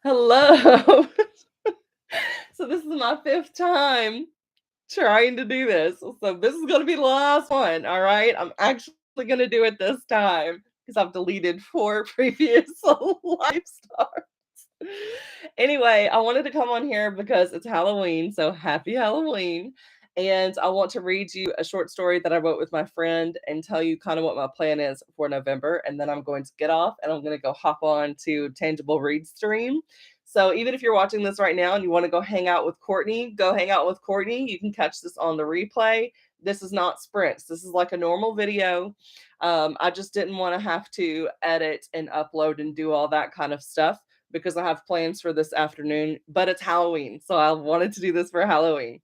Hello. So this is my fifth time trying to do this. So this is gonna be the last one, all right? I'm actually gonna do it this time because I've deleted four previous live stars. Anyway, I wanted to come on here because it's Halloween, so happy Halloween. And I want to read you a short story that I wrote with my friend and tell you kind of what my plan is for November. And then I'm going to get off and I'm going to go hop on to Tangible Read Stream. So even if you're watching this right now and you want to go hang out with Courtney, go hang out with Courtney. You can catch this on the replay. This is not sprints. This is like a normal video. I just didn't want to have to edit and upload and do all that kind of stuff because I have plans for this afternoon, but it's Halloween. So I wanted to do this for Halloween.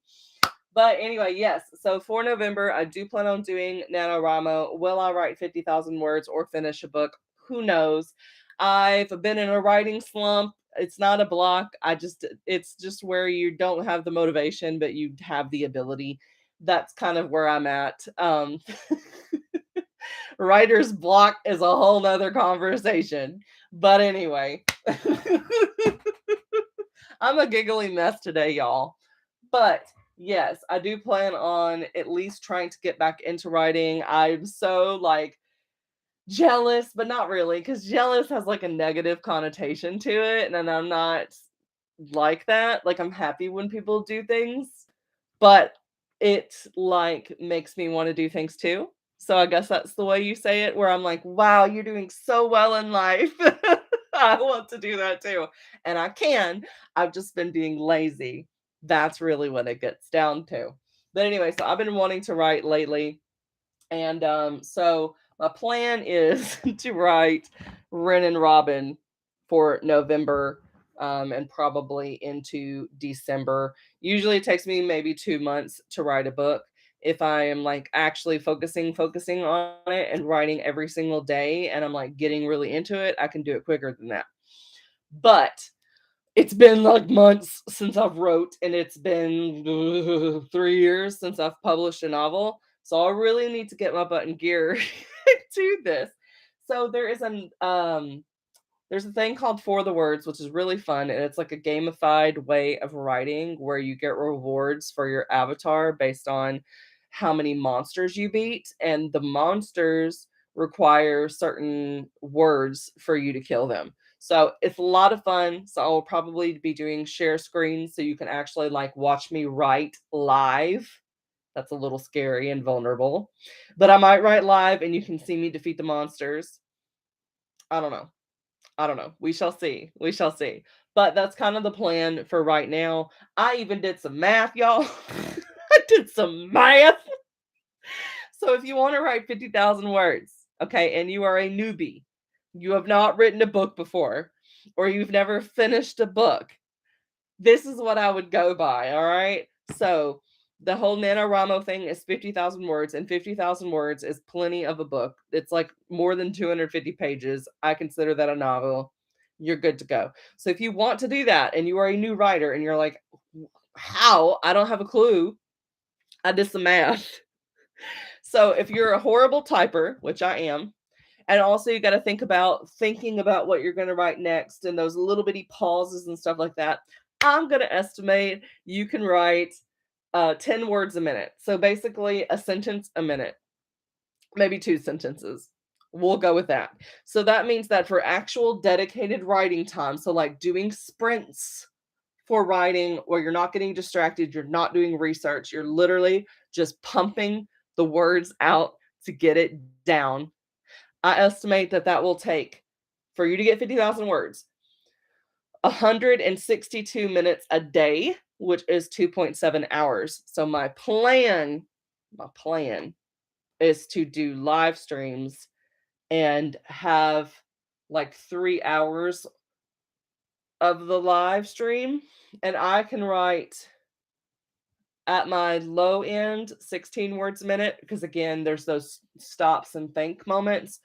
But anyway, yes. So for November, I do plan on doing NaNoWriMo. Will I write 50,000 words or finish a book? Who knows? I've been in a writing slump. It's not a block. It's just where you don't have the motivation, but you have the ability. That's kind of where I'm at. Writer's block is a whole nother conversation. But anyway, I'm a giggly mess today, y'all. But yes, I do plan on at least trying to get back into writing. I'm so like jealous, but not really, because jealous has like a negative connotation to it. And I'm not like that. Like, I'm happy when people do things, but it like makes me want to do things too. So I guess that's the way you say it, where I'm like, wow, you're doing so well in life. I want to do that too. And I can. I've just been being lazy. That's really what it gets down to. But anyway, so I've been wanting to write lately. And so my plan is to write Ren and Robin for November and probably into December. Usually it takes me maybe 2 months to write a book. If I am like actually focusing on it and writing every single day and I'm like getting really into it, I can do it quicker than that. But it's been like months since I've wrote, and it's been 3 years since I've published a novel. So I really need to get my butt in gear to this. So there's a thing called For the Words, which is really fun, and it's like a gamified way of writing where you get rewards for your avatar based on how many monsters you beat, and the monsters require certain words for you to kill them. So it's a lot of fun. So I'll probably be doing share screens so you can actually like watch me write live. That's a little scary and vulnerable. But I might write live and you can see me defeat the monsters. I don't know. I don't know. We shall see. We shall see. But that's kind of the plan for right now. I even did some math, y'all. I did some math. So if you want to write 50,000 words, okay, and you are a newbie, you have not written a book before, or you've never finished a book, this is what I would go by, all right? So the whole NaNoWriMo thing is 50,000 words, and 50,000 words is plenty of a book. It's like more than 250 pages. I consider that a novel. You're good to go. So if you want to do that and you are a new writer and you're like, how? I don't have a clue. I did some math. So if you're a horrible typer, which I am, and also you got to think about thinking about what you're going to write next and those little bitty pauses and stuff like that. I'm going to estimate you can write 10 words a minute. So basically a sentence a minute, maybe two sentences. We'll go with that. So that means that for actual dedicated writing time, so like doing sprints for writing where you're not getting distracted, you're not doing research, you're literally just pumping the words out to get it down. I estimate that that will take, for you to get 50,000 words, 162 minutes a day, which is 2.7 hours. So my plan is to do live streams and have like 3 hours of the live stream. And I can write at my low end 16 words a minute because again there's those stops and think moments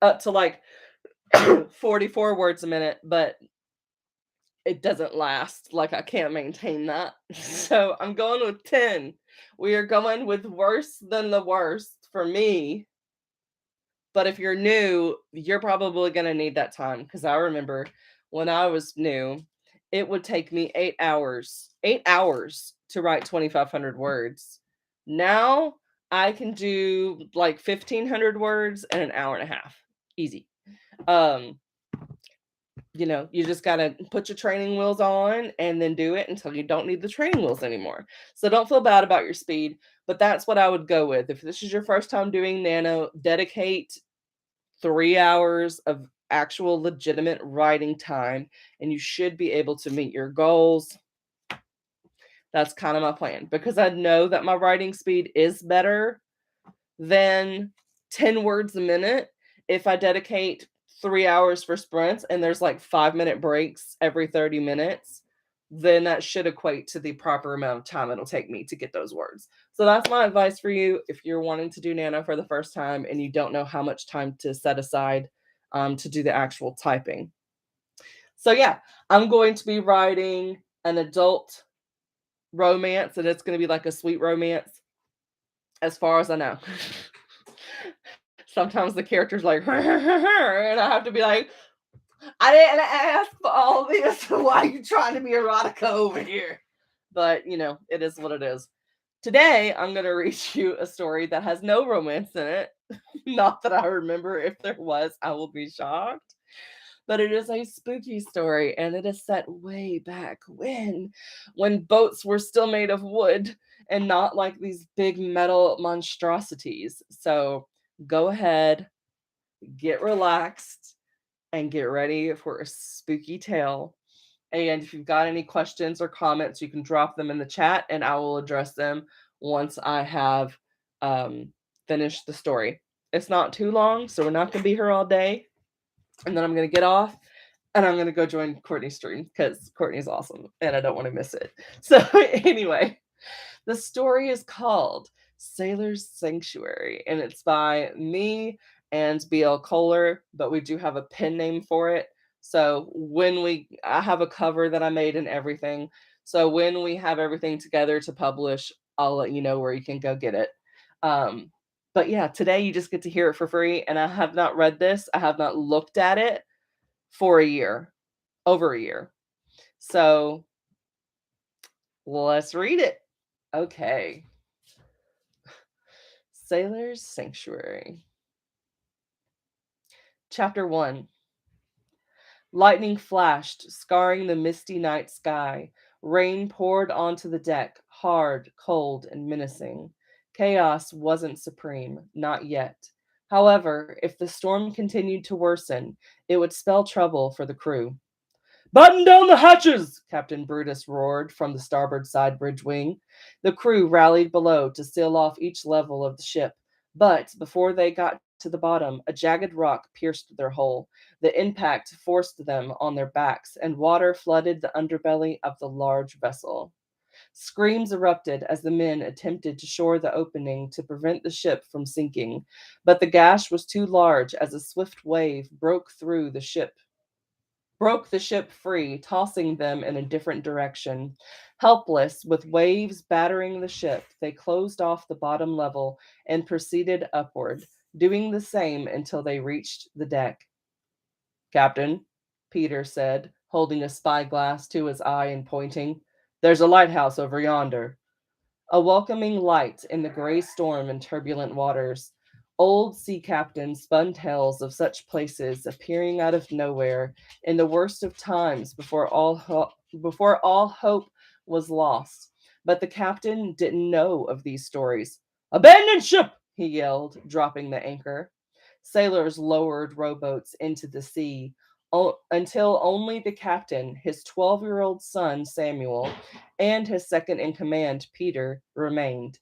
up to like 44 words a minute, but it doesn't last. Like, I can't maintain that. So I'm going with 10. We are going with worse than the worst for me. But if you're new, you're probably going to need that time because I remember when I was new, it would take me 8 hours to write 2,500 words. Now I can do like 1,500 words in an hour and a half. Easy. Um, you just gotta put your training wheels on and then do it until you don't need the training wheels anymore. So don't feel bad about your speed, but that's what I would go with. If this is your first time doing nano, dedicate 3 hours of actual legitimate writing time, and you should be able to meet your goals. That's kind of my plan because I know that my writing speed is better than 10 words a minute if I dedicate 3 hours for sprints and there's like 5 minute breaks every 30 minutes. Then that should equate to the proper amount of time it'll take me to get those words. So that's my advice for you if you're wanting to do Nano for the first time and you don't know how much time to set aside to do the actual typing. So, yeah, I'm going to be writing an adult romance, and it's going to be like a sweet romance as far as I know. Sometimes the character's like, and I have to be like, I didn't ask for all this. Why are you trying to be erotica over here? But, it is what it is. Today, I'm going to read you a story that has no romance in it. Not that I remember. If there was, I will be shocked. But it is a spooky story, and it is set way back when boats were still made of wood and not like these big metal monstrosities. So go ahead, get relaxed, and get ready for a spooky tale. And if you've got any questions or comments, you can drop them in the chat and I will address them once I have finished the story. It's not too long, so we're not going to be here all day. And then I'm going to get off and I'm going to go join Courtney's stream because Courtney's awesome and I don't want to miss it. So, anyway, the story is called Sailor's Sanctuary, and it's by me and BL Kohler, but we do have a pen name for it. So I have a cover that I made and everything. So when we have everything together to publish, I'll let you know where you can go get it. But yeah, today you just get to hear it for free. And I have not read this. I have not looked at it for a year, over a year. So let's read it. Okay. Sailor's Sanctuary. Chapter 1. Lightning flashed, scarring the misty night sky. Rain poured onto the deck, hard, cold, and menacing. Chaos wasn't supreme, not yet. However, if the storm continued to worsen, it would spell trouble for the crew. "Batten down the hatches!" Captain Brutus roared from the starboard side bridge wing. The crew rallied below to seal off each level of the ship, but before they got to the bottom, a jagged rock pierced their hull. The impact forced them on their backs, and water flooded the underbelly of the large vessel. Screams erupted as the men attempted to shore the opening to prevent the ship from sinking, but the gash was too large as a swift wave broke the ship free, tossing them in a different direction. Helpless, with waves battering the ship, they closed off the bottom level and proceeded upward, doing the same until they reached the deck. "Captain," Peter said, holding a spyglass to his eye and pointing, "there's a lighthouse over yonder." A welcoming light in the gray storm and turbulent waters. Old sea captains spun tales of such places appearing out of nowhere in the worst of times before all hope was lost. But the captain didn't know of these stories. "Abandon ship!" he yelled, dropping the anchor. Sailors lowered rowboats into the sea until only the captain, his 12-year-old son Samuel, and his second in command, Peter, remained.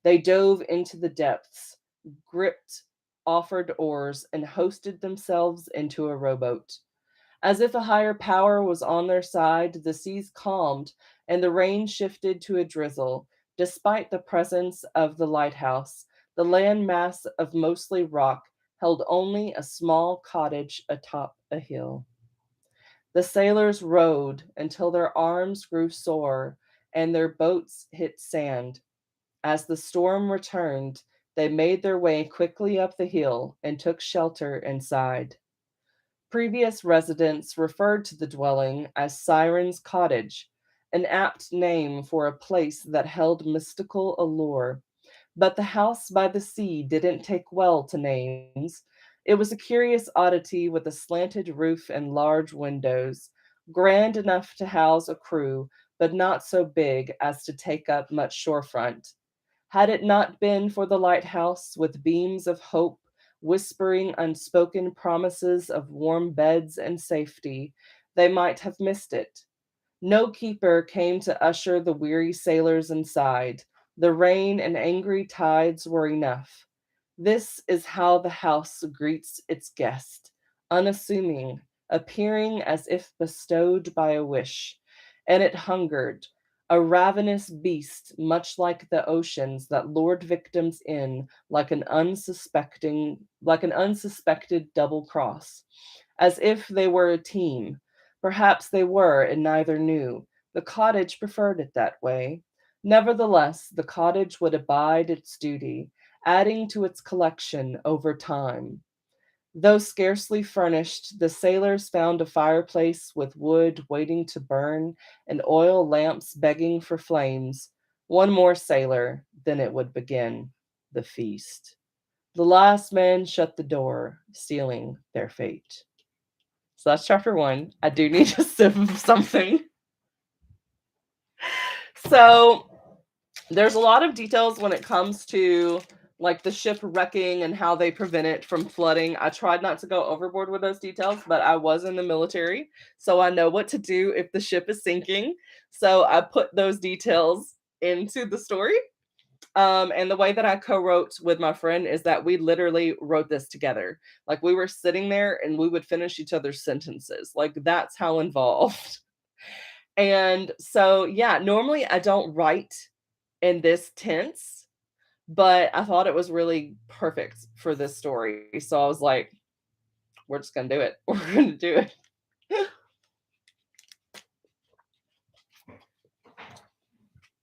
They dove into the depths, gripped offered oars, and hoisted themselves into a rowboat. As if a higher power was on their side, the seas calmed and the rain shifted to a drizzle. Despite the presence of the lighthouse, the land mass of mostly rock held only a small cottage atop a hill. The sailors rowed until their arms grew sore and their boats hit sand. As the storm returned, they made their way quickly up the hill and took shelter inside. Previous residents referred to the dwelling as Siren's Cottage, an apt name for a place that held mystical allure. But the house by the sea didn't take well to names. It was a curious oddity with a slanted roof and large windows, grand enough to house a crew, but not so big as to take up much shorefront. Had it not been for the lighthouse with beams of hope, whispering unspoken promises of warm beds and safety, they might have missed it. No keeper came to usher the weary sailors inside. The rain and angry tides were enough. This is how the house greets its guest, unassuming, appearing as if bestowed by a wish. And it hungered, a ravenous beast, much like the oceans that lured victims in like an unsuspected double cross, as if they were a team. Perhaps they were, and neither knew. The cottage preferred it that way. Nevertheless, the cottage would abide its duty, adding to its collection over time. Though scarcely furnished, the sailors found a fireplace with wood waiting to burn and oil lamps begging for flames. One more sailor, then it would begin the feast. The last man shut the door, sealing their fate. So that's chapter one. I do need a sip of something. So there's a lot of details when it comes to like the ship wrecking and how they prevent it from flooding. I tried not to go overboard with those details, but I was in the military, so I know what to do if the ship is sinking. So I put those details into the story. And the way that I co-wrote with my friend is that we literally wrote this together. Like we were sitting there and we would finish each other's sentences. Like that's how involved. And so yeah, normally I don't write in this tense, but I thought it was really perfect for this story. So I was like, we're just gonna do it. We're gonna do it.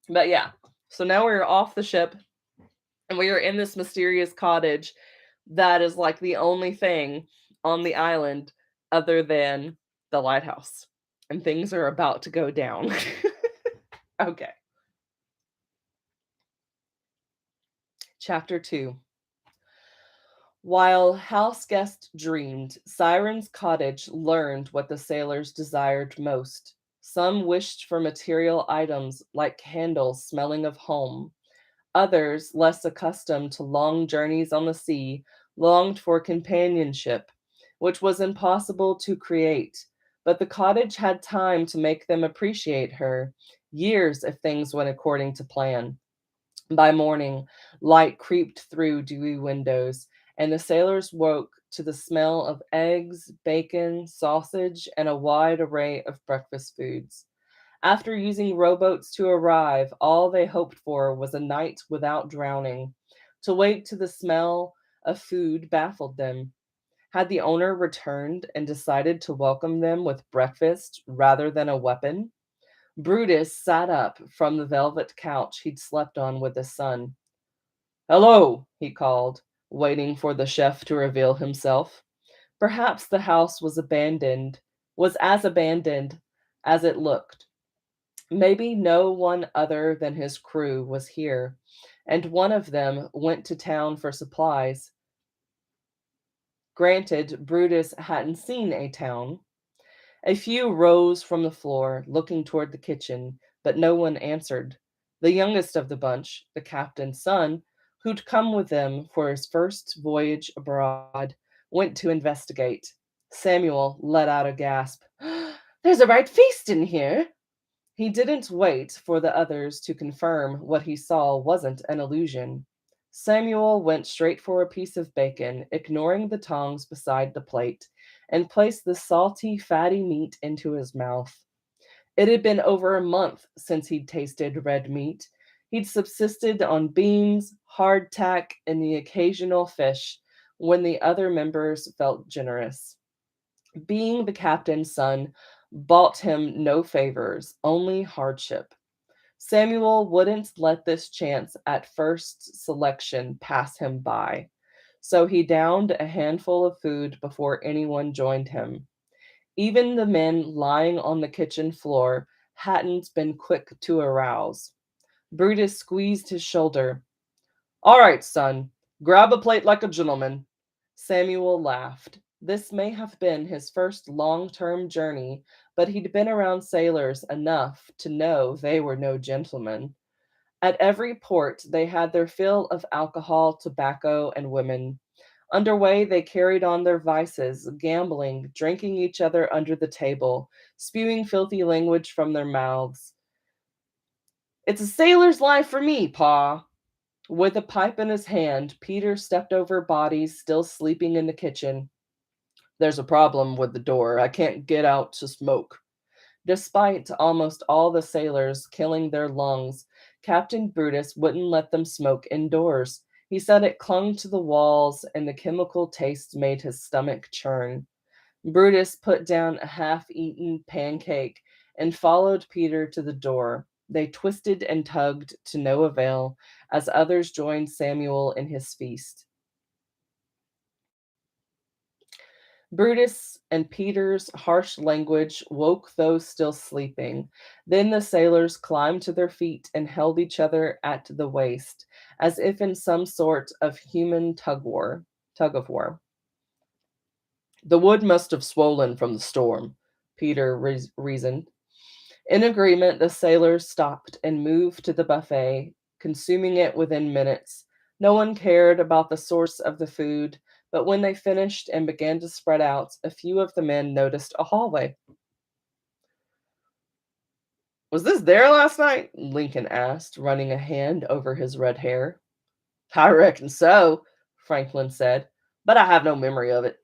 But yeah. So now we're off the ship and we are in this mysterious cottage that is like the only thing on the island other than the lighthouse. And things are about to go down. Okay. Chapter 2. While house guest dreamed, Siren's Cottage learned what the sailors desired most. Some wished for material items like candles smelling of home. Others, less accustomed to long journeys on the sea, longed for companionship, which was impossible to create. But the cottage had time to make them appreciate her, years if things went according to plan. By morning, light creeped through dewy windows, and the sailors woke to the smell of eggs, bacon, sausage, and a wide array of breakfast foods. After using rowboats to arrive, all they hoped for was a night without drowning. To wake to the smell of food baffled them. Had the owner returned and decided to welcome them with breakfast rather than a weapon? Brutus sat up from the velvet couch he'd slept on with his son. "Hello," he called, waiting for the chef to reveal himself. Perhaps the house was as abandoned as it looked. Maybe no one other than his crew was here, and one of them went to town for supplies. Granted, Brutus hadn't seen a town. A few rose from the floor, looking toward the kitchen, but no one answered. The youngest of the bunch, the captain's son, who'd come with them for his first voyage abroad, went to investigate. Samuel let out a gasp. "There's a right feast in here." He didn't wait for the others to confirm what he saw wasn't an illusion. Samuel went straight for a piece of bacon, ignoring the tongs beside the plate, and placed the salty, fatty meat into his mouth. It had been over a month since he'd tasted red meat. He'd subsisted on beans, hardtack, and the occasional fish when the other members felt generous. Being the captain's son bought him no favors, only hardship. Samuel wouldn't let this chance at first selection pass him by. so he downed a handful of food before anyone joined him. Even the men lying on the kitchen floor hadn't been quick to arouse. Brutus squeezed his shoulder. All right, son, grab a plate like a gentleman. Samuel laughed. This may have been his first long term journey, but he'd been around sailors enough to know they were no gentlemen. At every port, they had their fill of alcohol, tobacco, and women. Underway, they carried on their vices, gambling, drinking each other under the table, spewing filthy language from their mouths. It's a sailor's life for me, Pa. With a pipe in his hand, Peter stepped over bodies still sleeping in the kitchen. There's a problem with the door. I can't get out to smoke. Despite almost all the sailors killing their lungs, Captain Brutus wouldn't let them smoke indoors. He said it clung to the walls and the chemical taste made his stomach churn. Brutus put down a half eaten pancake and followed Peter to the door. They twisted and tugged to no avail as others joined Samuel in his feast. Brutus and Peter's harsh language woke those still sleeping. Then the sailors climbed to their feet and held each other at the waist, as if in some sort of human tug of war. The wood must have swollen from the storm, Peter reasoned. In agreement, the sailors stopped and moved to the buffet, consuming it within minutes. No one cared about the source of the food, but when they finished and began to spread out, a few of the men noticed a hallway. Was this there last night? Lincoln asked, running a hand over his red hair. I reckon so, Franklin said, but I have no memory of it.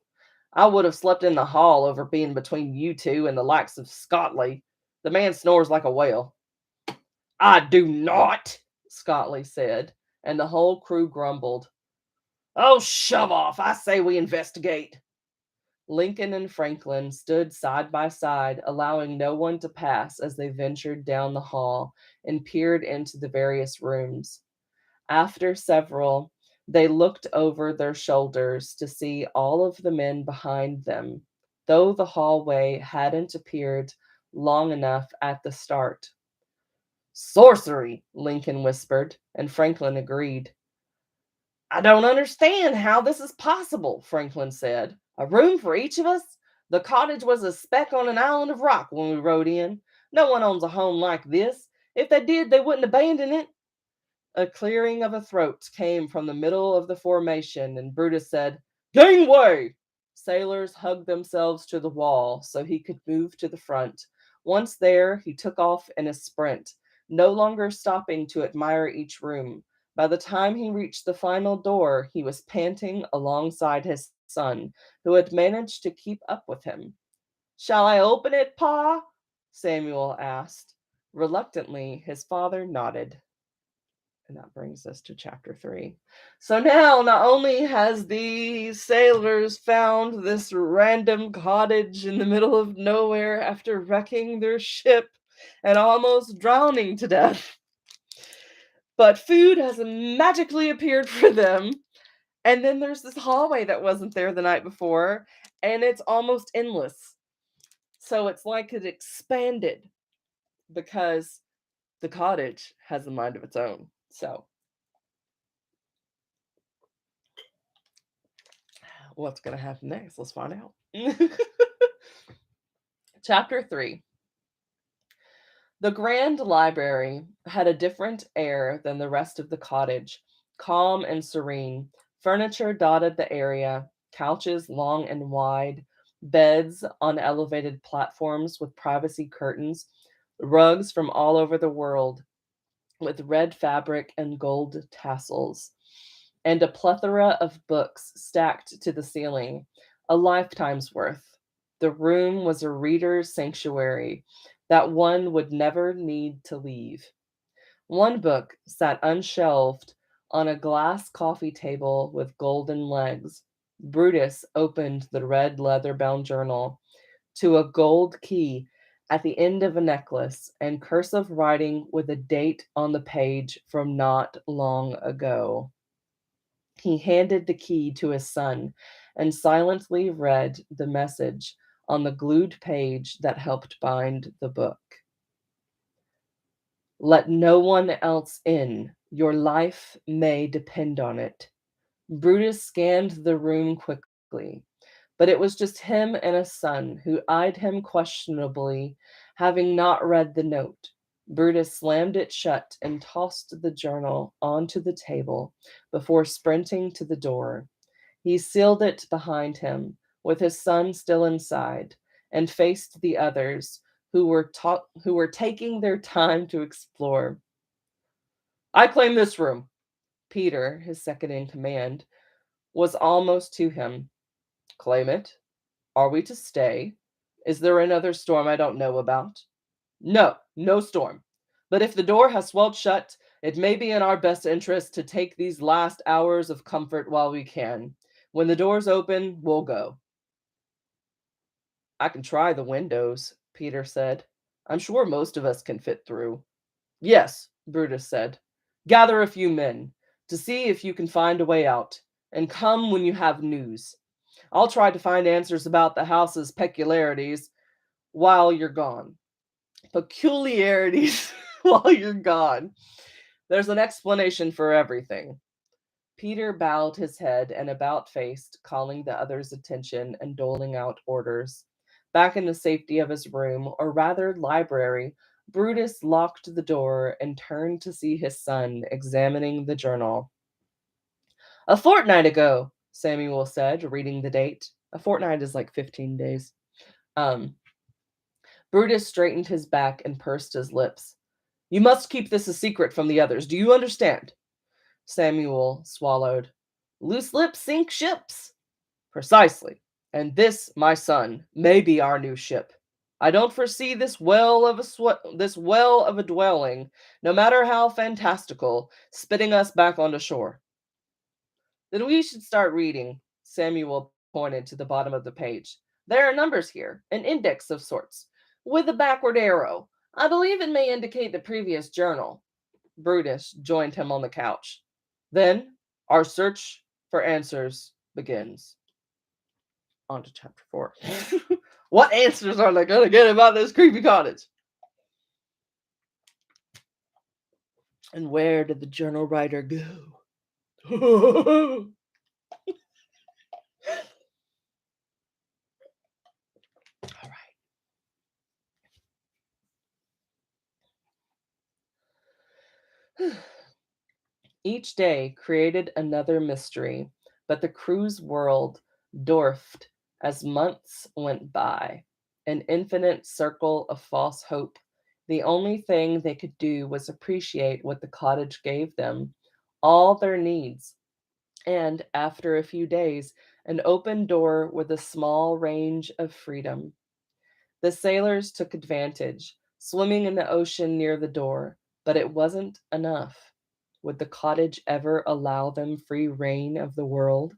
I would have slept in the hall over being between you two and the likes of Scotley. The man snores like a whale. I do not, Scotley said, and the whole crew grumbled. Oh, shove off. I say we investigate. Lincoln and Franklin stood side by side, allowing no one to pass as they ventured down the hall and peered into the various rooms. After several, they looked over their shoulders to see all of the men behind them, though the hallway hadn't appeared long enough at the start. Sorcery, Lincoln whispered, and Franklin agreed. I don't understand how this is possible, Franklin said. A room for each of us? The cottage was a speck on an island of rock when we rode in. No one owns a home like this. If they did, they wouldn't abandon it. A clearing of a throat came from the middle of the formation, and Brutus said, Gangway! Sailors hugged themselves to the wall so he could move to the front. Once there, he took off in a sprint, no longer stopping to admire each room. By the time he reached the final door, he was panting alongside his son, who had managed to keep up with him. Shall I open it, Pa? Samuel asked. Reluctantly, his father nodded. And that brings us to chapter 3. So now, not only has the sailors found this random cottage in the middle of nowhere after wrecking their ship and almost drowning to death, but food has magically appeared for them. And then there's this hallway that wasn't there the night before, and it's almost endless. So it's like it expanded because the cottage has a mind of its own. So what's going to happen next? Let's find out. Chapter 3. The grand library had a different air than the rest of the cottage, calm and serene. Furniture dotted the area, couches long and wide, beds on elevated platforms with privacy curtains, rugs from all over the world with red fabric and gold tassels, and a plethora of books stacked to the ceiling, a lifetime's worth. The room was a reader's sanctuary that one would never need to leave. One book sat unshelved on a glass coffee table with golden legs. Brutus opened the red leather bound journal to a gold key at the end of a necklace and cursive writing with a date on the page from not long ago. He handed the key to his son and silently read the message on the glued page that helped bind the book. Let no one else in. Your life may depend on it. Brutus scanned the room quickly, but it was just him and a son who eyed him questionably, having not read the note. Brutus slammed it shut and tossed the journal onto the table before sprinting to the door. He sealed it behind him, with his son still inside, and faced the others who were taking their time to explore. I claim this room. Peter, his second in command, was almost to him. Claim it? Are we to stay? Is there another storm I don't know about? No, no storm. But if the door has swelled shut, it may be in our best interest to take these last hours of comfort while we can. When the doors open, we'll go. I can try the windows, Peter said. I'm sure most of us can fit through. Yes, Brutus said. Gather a few men to see if you can find a way out, and come when you have news. I'll try to find answers about the house's peculiarities while you're gone. Peculiarities while you're gone. There's an explanation for everything. Peter bowed his head and about faced, calling the others' attention and doling out orders. Back in the safety of his room, or rather library, Brutus locked the door and turned to see his son examining the journal. A fortnight ago, Samuel said, reading the date. A fortnight is like 15 days. Um, Brutus straightened his back and pursed his lips. You must keep this a secret from the others. Do you understand? Samuel swallowed. Loose lips sink ships. Precisely. And this, my son, may be our new ship. I don't foresee this well of a dwelling, no matter how fantastical, spitting us back onto shore. Then we should start reading. Samuel pointed to the bottom of the page. There are numbers here, an index of sorts, with a backward arrow. I believe it may indicate the previous journal. Brutus joined him on the couch. Then our search for answers begins. On to chapter 4. What answers are they going to get about this creepy cottage? And where did the journal writer go? All right. Each day created another mystery, but the crew's world dwarfed as months went by. An infinite circle of false hope. The only thing they could do was appreciate what the cottage gave them, all their needs. And after a few days, an open door with a small range of freedom. The sailors took advantage, swimming in the ocean near the door, but it wasn't enough. Would the cottage ever allow them free reign of the world?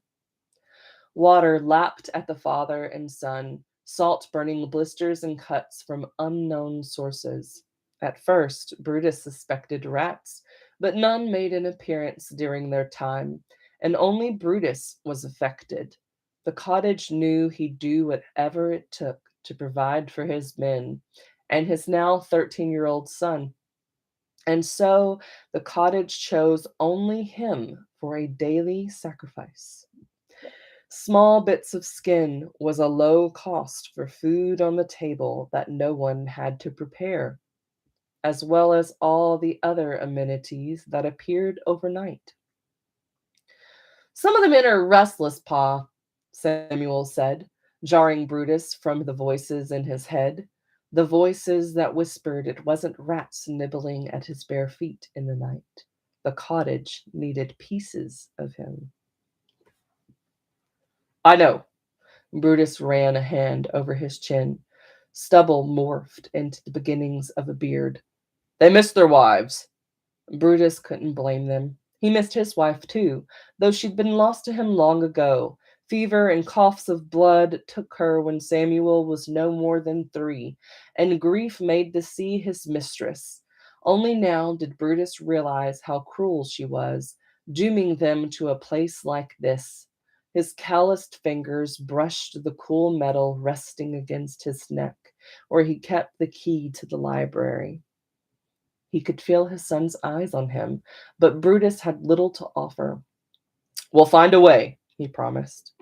Water lapped at the father and son, salt burning blisters and cuts from unknown sources. At first, Brutus suspected rats, but none made an appearance during their time, and only Brutus was affected. The cottage knew he'd do whatever it took to provide for his men and his now 13-year-old son. And so the cottage chose only him for a daily sacrifice. Small bits of skin was a low cost for food on the table that no one had to prepare, as well as all the other amenities that appeared overnight. Some of the men are restless, Pa, Samuel said, jarring Brutus from the voices in his head, the voices that whispered it wasn't rats nibbling at his bare feet in the night. The cottage needed pieces of him. I know. Brutus ran a hand over his chin. Stubble morphed into the beginnings of a beard. They missed their wives. Brutus couldn't blame them. He missed his wife too, though she'd been lost to him long ago. Fever and coughs of blood took her when Samuel was no more than 3, and grief made the sea his mistress. Only now did Brutus realize how cruel she was, dooming them to a place like this. His calloused fingers brushed the cool metal resting against his neck, where he kept the key to the library. He could feel his son's eyes on him, but Brutus had little to offer. We'll find a way, he promised.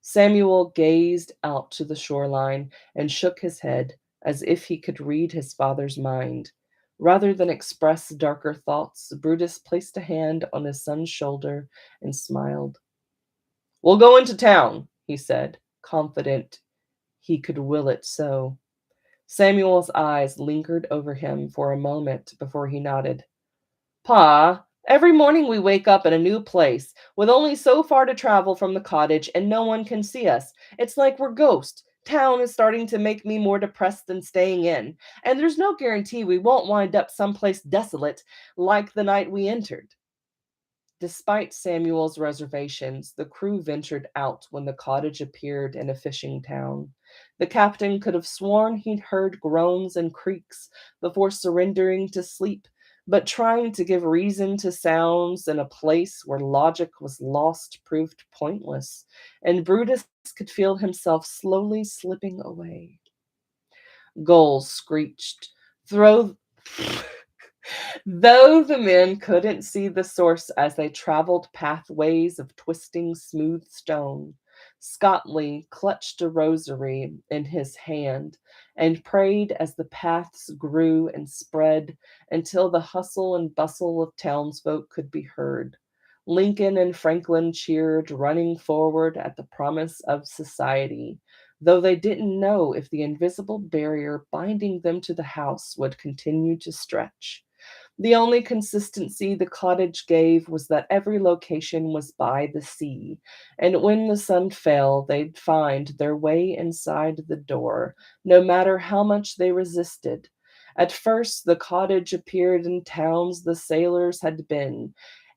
Samuel gazed out to the shoreline and shook his head as if he could read his father's mind. Rather than express darker thoughts, Brutus placed a hand on his son's shoulder and smiled. We'll go into town, he said, confident he could will it so. Samuel's eyes lingered over him for a moment before he nodded. Pa, every morning we wake up in a new place, with only so far to travel from the cottage, and no one can see us. It's like we're ghosts. Town is starting to make me more depressed than staying in, and there's no guarantee we won't wind up someplace desolate like the night we entered. Despite Samuel's reservations, the crew ventured out when the cottage appeared in a fishing town. The captain could have sworn he'd heard groans and creaks before surrendering to sleep, but trying to give reason to sounds in a place where logic was lost proved pointless, and Brutus could feel himself slowly slipping away. Gulls screeched. Throw Though the men couldn't see the source as they traveled pathways of twisting smooth stone, Scotley clutched a rosary in his hand and prayed as the paths grew and spread until the hustle and bustle of townsfolk could be heard. Lincoln and Franklin cheered, running forward at the promise of society, though they didn't know if the invisible barrier binding them to the house would continue to stretch. The only consistency the cottage gave was that every location was by the sea, and when the sun fell, they'd find their way inside the door, no matter how much they resisted. At first, the cottage appeared in towns the sailors had been,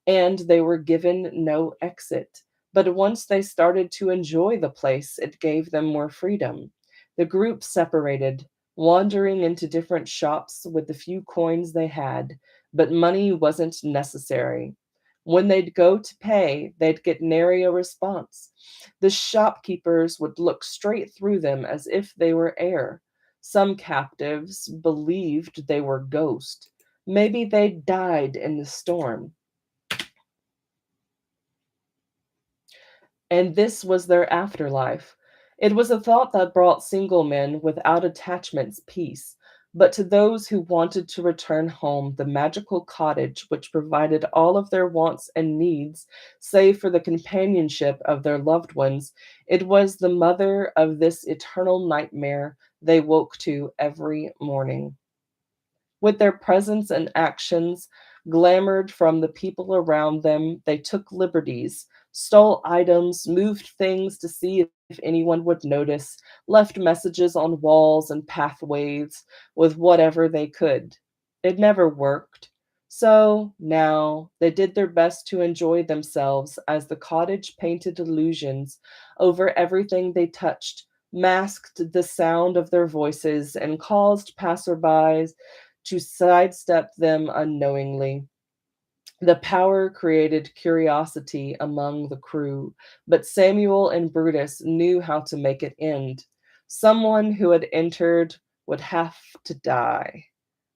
and they were given no exit. But once they started to enjoy the place, it gave them more freedom. The group separated, wandering into different shops with the few coins they had, but money wasn't necessary. When they'd go to pay, they'd get nary a response. The shopkeepers would look straight through them as if they were air. Some captives believed they were ghosts. Maybe they'd died in the storm. And this was their afterlife. It was a thought that brought single men without attachments peace, but to those who wanted to return home, the magical cottage, which provided all of their wants and needs, save for the companionship of their loved ones, it was the mother of this eternal nightmare they woke to every morning. With their presence and actions glamored from the people around them, they took liberties, stole items, moved things to see if anyone would notice, left messages on walls and pathways with whatever they could. It never worked. So now they did their best to enjoy themselves as the cottage painted illusions over everything they touched, masked the sound of their voices, and caused passerbys to sidestep them unknowingly. The power created curiosity among the crew, but Samuel and Brutus knew how to make it end. Someone who had entered would have to die.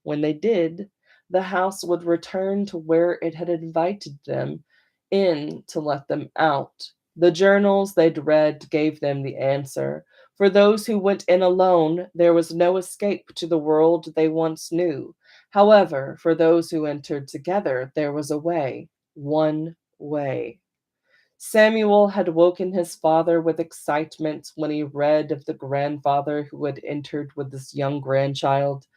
When they did, the house would return to where it had invited them in to let them out. The journals they'd read gave them the answer. For those who went in alone, there was no escape to the world they once knew. However, for those who entered together, there was a way, one way. Samuel had woken his father with excitement when he read of the grandfather who had entered with this young grandchild.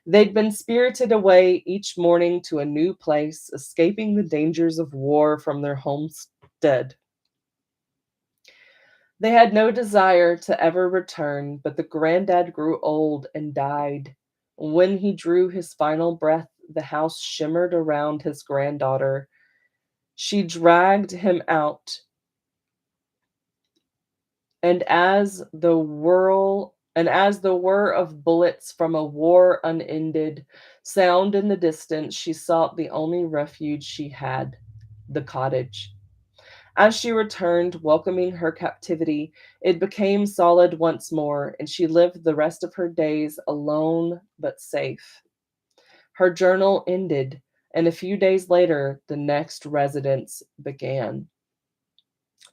They'd been spirited away each morning to a new place, escaping the dangers of war from their homestead. They had no desire to ever return, but the granddad grew old and died. When he drew his final breath, the house shimmered around his granddaughter. She dragged him out, and as the whir of bullets from a war unended sound in the distance, she sought the only refuge she had, the cottage. As she returned, welcoming her captivity, it became solid once more, and she lived the rest of her days alone but safe. Her journal ended, and a few days later, the next residence began.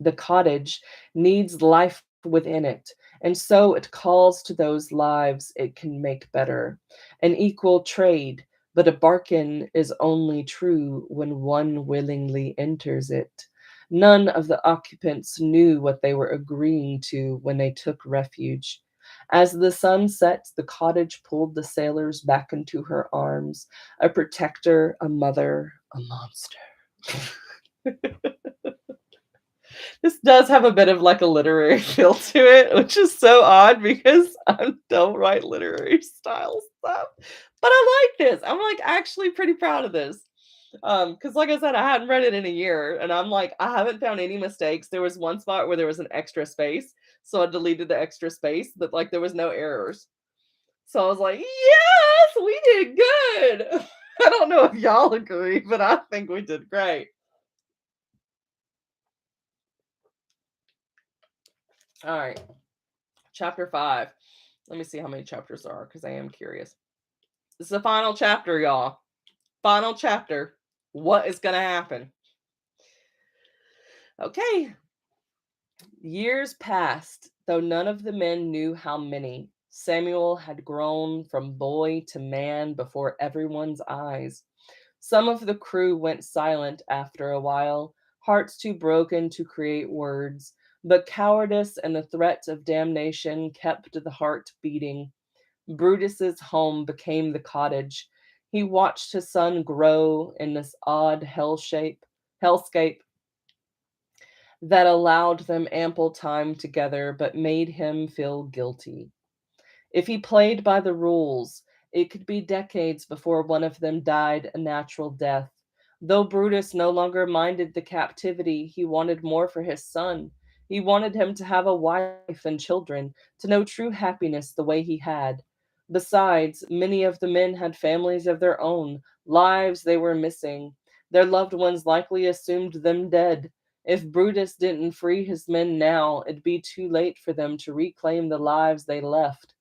The cottage needs life within it, and so it calls to those lives it can make better. An equal trade, but a bargain is only true when one willingly enters it. None of the occupants knew what they were agreeing to when they took refuge. As the sun set, the cottage pulled the sailors back into her arms, a protector, a mother, a monster. This does have a bit of like a literary feel to it, which is so odd because I don't write literary style stuff. But I like this. I'm like actually pretty proud of this. Because like I said, I hadn't read it in a year, and I'm like, I haven't found any mistakes. There was one spot where there was an extra space, so I deleted the extra space, but like there was no errors. So I was like, yes, we did good. I don't know if y'all agree, but I think we did great. All right, chapter 5. Let me see how many chapters there are because I am curious. This is the final chapter, y'all. Final chapter. What is going to happen? Okay. Years passed, though none of the men knew how many. Samuel had grown from boy to man before everyone's eyes. Some of the crew went silent after a while, hearts too broken to create words, but cowardice and the threat of damnation kept the heart beating. Brutus's home became the cottage. He watched his son grow in this odd hellscape that allowed them ample time together but made him feel guilty. If he played by the rules, it could be decades before one of them died a natural death. Though Brutus no longer minded the captivity, he wanted more for his son. He wanted him to have a wife and children, to know true happiness the way he had. Besides, many of the men had families of their own, lives they were missing. Their loved ones likely assumed them dead. If Brutus didn't free his men now, it'd be too late for them to reclaim the lives they left.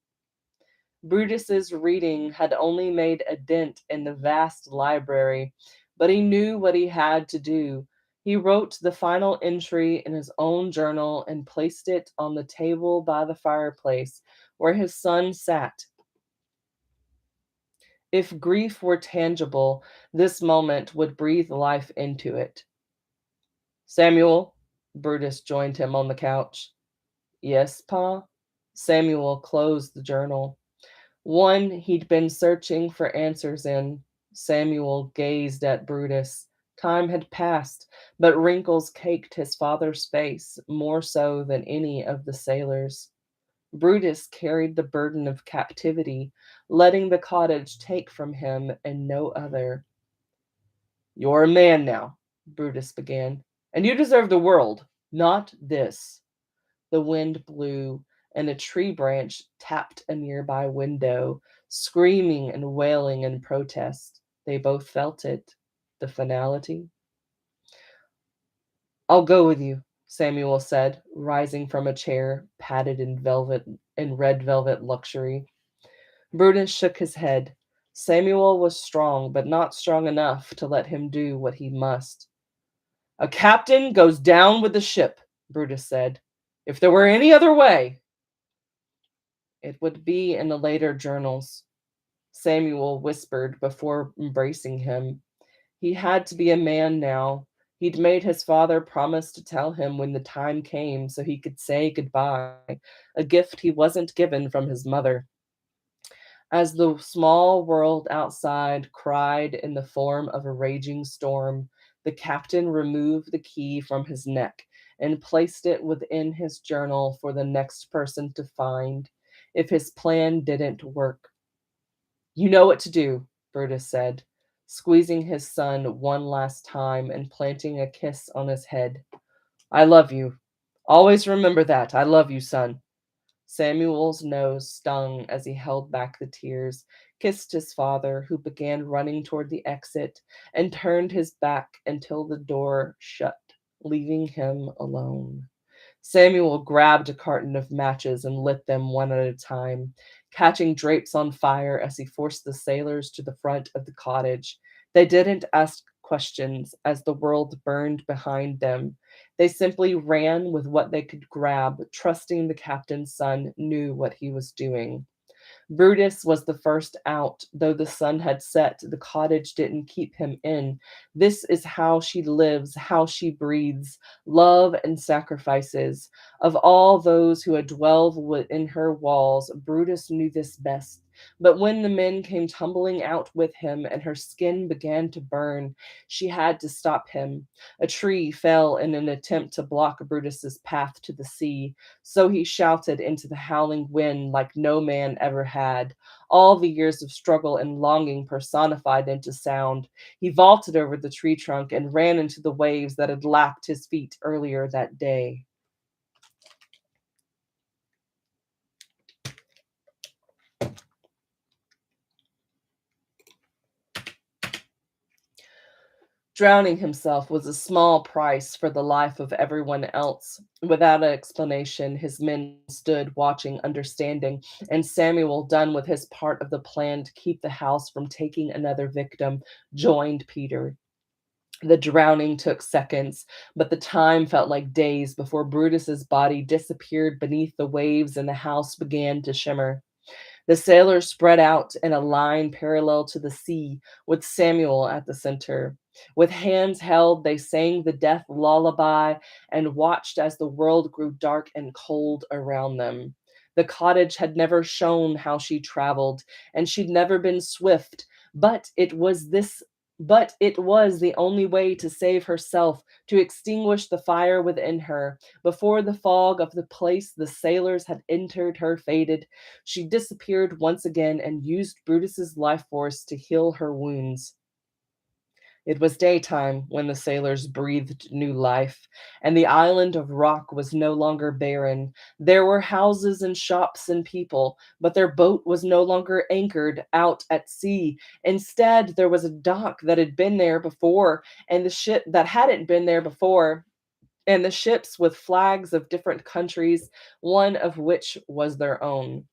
Brutus's reading had only made a dent in the vast library, but he knew what he had to do. He wrote the final entry in his own journal and placed it on the table by the fireplace where his son sat. If grief were tangible, this moment would breathe life into it. Samuel, Brutus joined him on the couch. Yes, Pa? Samuel closed the journal. One he'd been searching for answers in. Samuel gazed at Brutus. Time had passed, but wrinkles caked his father's face more so than any of the sailors. Brutus carried the burden of captivity, letting the cottage take from him and no other. You're a man now, Brutus began, and you deserve the world, not this. The wind blew, and a tree branch tapped a nearby window, screaming and wailing in protest. They both felt it. The finality. I'll go with you, Samuel said, rising from a chair padded in red velvet luxury. Brutus shook his head. Samuel was strong, but not strong enough to let him do what he must. A captain goes down with the ship, Brutus said. If there were any other way, it would be in the later journals, Samuel whispered before embracing him. He had to be a man now. He'd made his father promise to tell him when the time came so he could say goodbye, a gift he wasn't given from his mother. As the small world outside cried in the form of a raging storm, the captain removed the key from his neck and placed it within his journal for the next person to find if his plan didn't work. You know what to do, Brutus said, squeezing his son one last time and planting a kiss on his head. I love you. Always remember that. I love you, son. Samuel's nose stung as he held back the tears, kissed his father, who began running toward the exit, and turned his back until the door shut, leaving him alone. Samuel grabbed a carton of matches and lit them one at a time, catching drapes on fire as he forced the sailors to the front of the cottage. They didn't ask questions as the world burned behind them. They simply ran with what they could grab, trusting the captain's son knew what he was doing. Brutus was the first out, though the sun had set, the cottage didn't keep him in. This is how she lives, how she breathes, love and sacrifices. Of all those who had dwelled within her walls, Brutus knew this best. But when the men came tumbling out with him and her skin began to burn, she had to stop him. A tree fell in an attempt to block Brutus's path to the sea, so he shouted into the howling wind like no man ever had, all the years of struggle and longing personified into sound. He vaulted over the tree trunk and ran into the waves that had lapped his feet earlier that day. Drowning himself was a small price for the life of everyone else. Without an explanation, his men stood watching, understanding, and Samuel, done with his part of the plan to keep the house from taking another victim, joined Peter. The drowning took seconds, but the time felt like days before Brutus's body disappeared beneath the waves and the house began to shimmer. The sailors spread out in a line parallel to the sea, with Samuel at the center. With hands held, they sang the death lullaby and watched as the world grew dark and cold around them. The cottage had never shown how she traveled, and she'd never been swift, but it was the only way to save herself, to extinguish the fire within her. Before the fog of the place the sailors had entered her faded, she disappeared once again and used Brutus's life force to heal her wounds. It was daytime when the sailors breathed new life, and the island of rock was no longer barren. There were houses and shops and people, but their boat was no longer anchored out at sea. Instead, there was a dock that had been there before, and the ship that hadn't been there before, and the ships with flags of different countries, one of which was their own.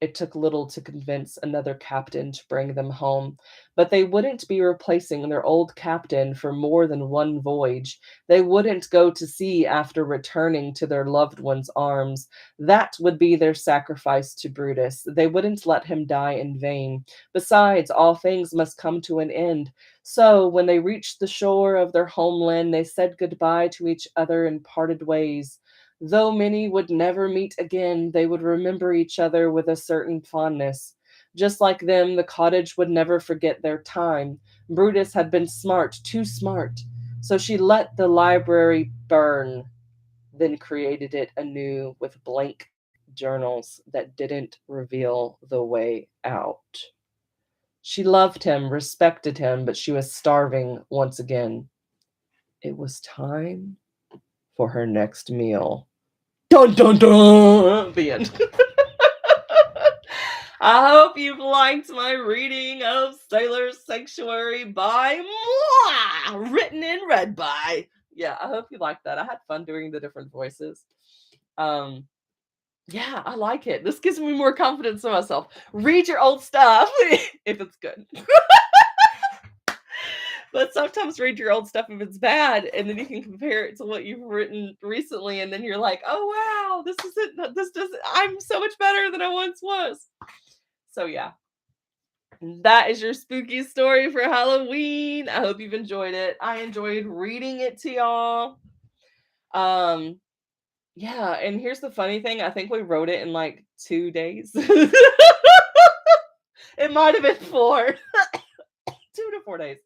It took little to convince another captain to bring them home, but they wouldn't be replacing their old captain for more than one voyage. They wouldn't go to sea after returning to their loved one's arms. That would be their sacrifice to Brutus. They wouldn't let him die in vain. Besides, all things must come to an end. So, when they reached the shore of their homeland, they said goodbye to each other and parted ways. Though many would never meet again, they would remember each other with a certain fondness. Just like them, the cottage would never forget their time. Brutus had been smart, too smart. So she let the library burn, then created it anew with blank journals that didn't reveal the way out. She loved him, respected him, but she was starving once again. It was time for her next meal. Dun dun dun! The end. I hope you've liked my reading of Sailor's Sanctuary by Moi, written and read by. Yeah, I hope you liked that. I had fun doing the different voices. Um, yeah, I like it. This gives me more confidence in myself. Read your old stuff if it's good. But sometimes read your old stuff if it's bad, and then you can compare it to what you've written recently, and then you're like, oh wow, this isn't this doesn't I'm so much better than I once was. So yeah. That is your spooky story for Halloween. I hope you've enjoyed it. I enjoyed reading it to y'all. Um, yeah, and here's the funny thing. I think we wrote it in like 2 days. It might have been four. 2 to 4 days.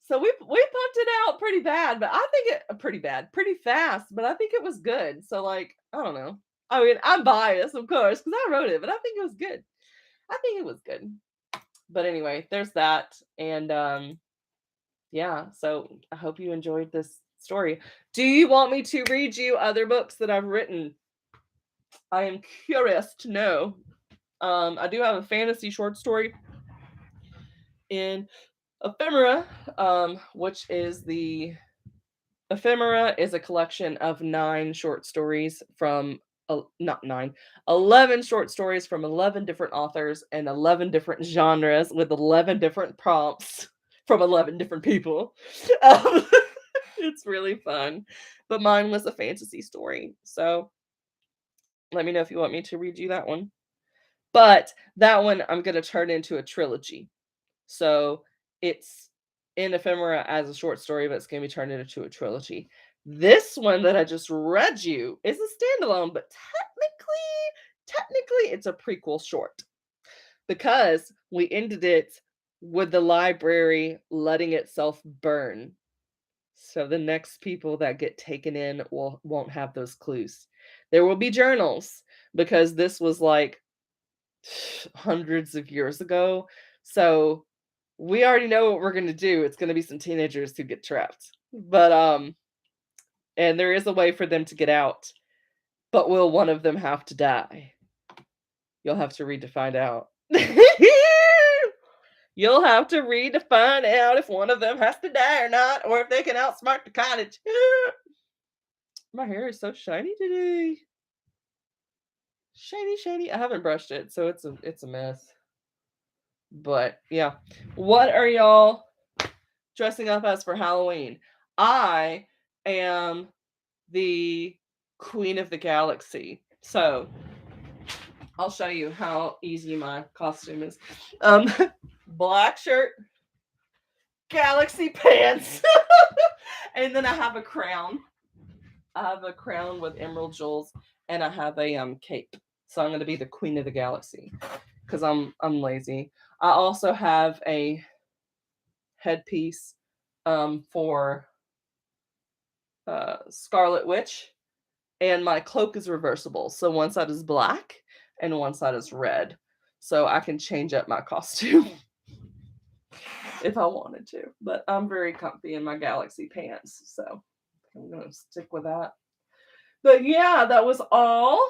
So we pumped it out pretty bad, but I think it pretty bad, pretty fast, but I think it was good. So like, I don't know. I mean, I'm biased, of course, because I wrote it, but I think it was good. I think it was good. But anyway, there's that. And yeah, so I hope you enjoyed this story. Do you want me to read you other books that I've written? I am curious to know. I do have a fantasy short story in Ephemera, which is the Ephemera is a collection of 9 short stories from not 9, 11 short stories from 11 different authors and 11 different genres with 11 different prompts from 11 different people. Um, it's really fun. But mine was a fantasy story. So let me know if you want me to read you that one. But that one I'm going to turn into a trilogy. So it's in Ephemera as a short story, but it's going to be turned into a trilogy. This one that I just read you is a standalone, but technically it's a prequel short because we ended it with the library letting itself burn. So the next people that get taken in won't have those clues. There will be journals because this was like hundreds of years ago. So we already know what we're gonna do. It's gonna be some teenagers who get trapped. But and there is a way for them to get out. But will one of them have to die? You'll have to read to find out. You'll have to read to find out if one of them has to die or not, or if they can outsmart the cottage. My hair is so shiny today. Shiny, shiny. I haven't brushed it, so it's a mess. But yeah. What are y'all dressing up as for Halloween? I am the queen of the galaxy. So I'll show you how easy my costume is. Um, black shirt, galaxy pants, and then I have a crown. I have a crown with emerald jewels, and I have a cape. So I'm going to be the queen of the galaxy because I'm lazy. I also have a headpiece for Scarlet Witch, and my cloak is reversible. So one side is black and one side is red. So I can change up my costume if I wanted to. But I'm very comfy in my galaxy pants. So I'm going to stick with that. But yeah, that was all.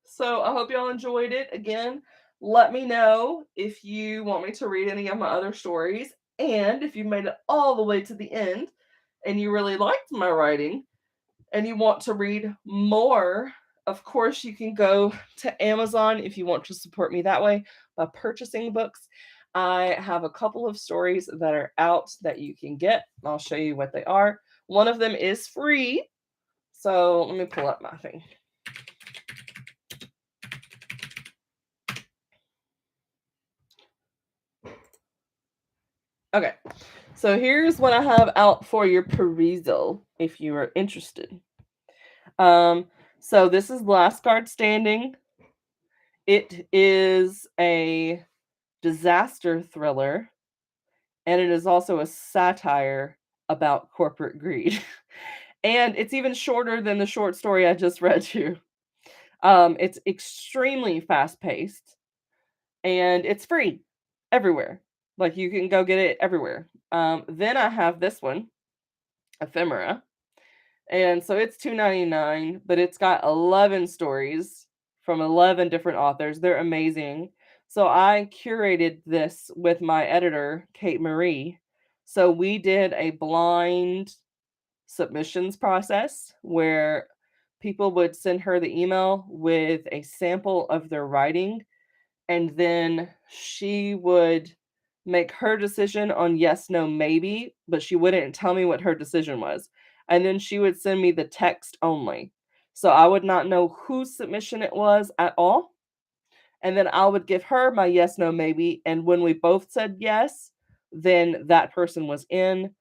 So I hope y'all enjoyed it. Again, let me know if you want me to read any of my other stories. And if you made it all the way to the end and you really liked my writing, and you want to read more, of course, you can go to Amazon if you want to support me that way by purchasing books. I have a couple of stories that are out that you can get. I'll show you what they are. One of them is free. So let me pull up my thing. Okay, so here's what I have out for your perusal if you are interested. So this is Last Card Standing. It is a disaster thriller, and it is also a satire about corporate greed. And it's even shorter than the short story I just read you. It's extremely fast paced, and it's free everywhere. Like you can go get it everywhere. Then I have this one, Ephemera. And so it's $2.99, but it's got 11 stories from 11 different authors. They're amazing. So I curated this with my editor, Kate Marie. So we did a blind submissions process where people would send her the email with a sample of their writing, and then she would make her decision on yes, no, maybe, but she wouldn't tell me what her decision was. And then she would send me the text only. So I would not know whose submission it was at all. And then I would give her my yes, no, maybe. And when we both said yes, then that person was in.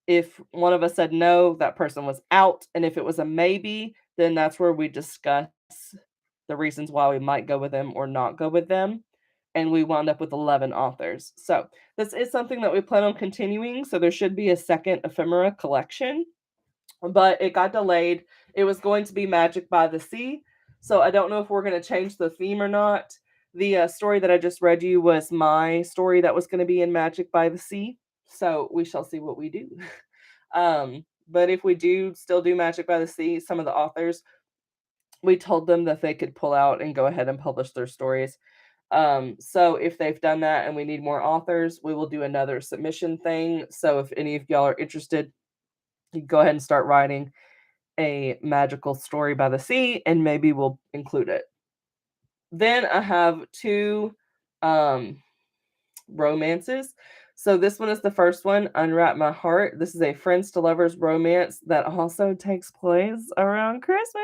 If one of us said no, that person was out. And if it was a maybe, then that's where we discuss the reasons why we might go with them or not go with them. And we wound up with 11 authors. So this is something that we plan on continuing. So there should be a second ephemera collection, but it got delayed. It was going to be Magic by the Sea. So I don't know if we're going to change the theme or not. The story that I just read you was my story that was going to be in Magic by the Sea. So we shall see what we do. But if we do still do Magic by the Sea, some of the authors we told them that they could pull out and go ahead and publish their stories. So if they've done that and we need more authors, we will do another submission thing. So if any of y'all are interested, you can go ahead and start writing a magical story by the sea, and maybe we'll include it. Then I have two um, romances. So this one is the first one, Unwrap My Heart. This is a friends to lovers romance that also takes place around Christmas.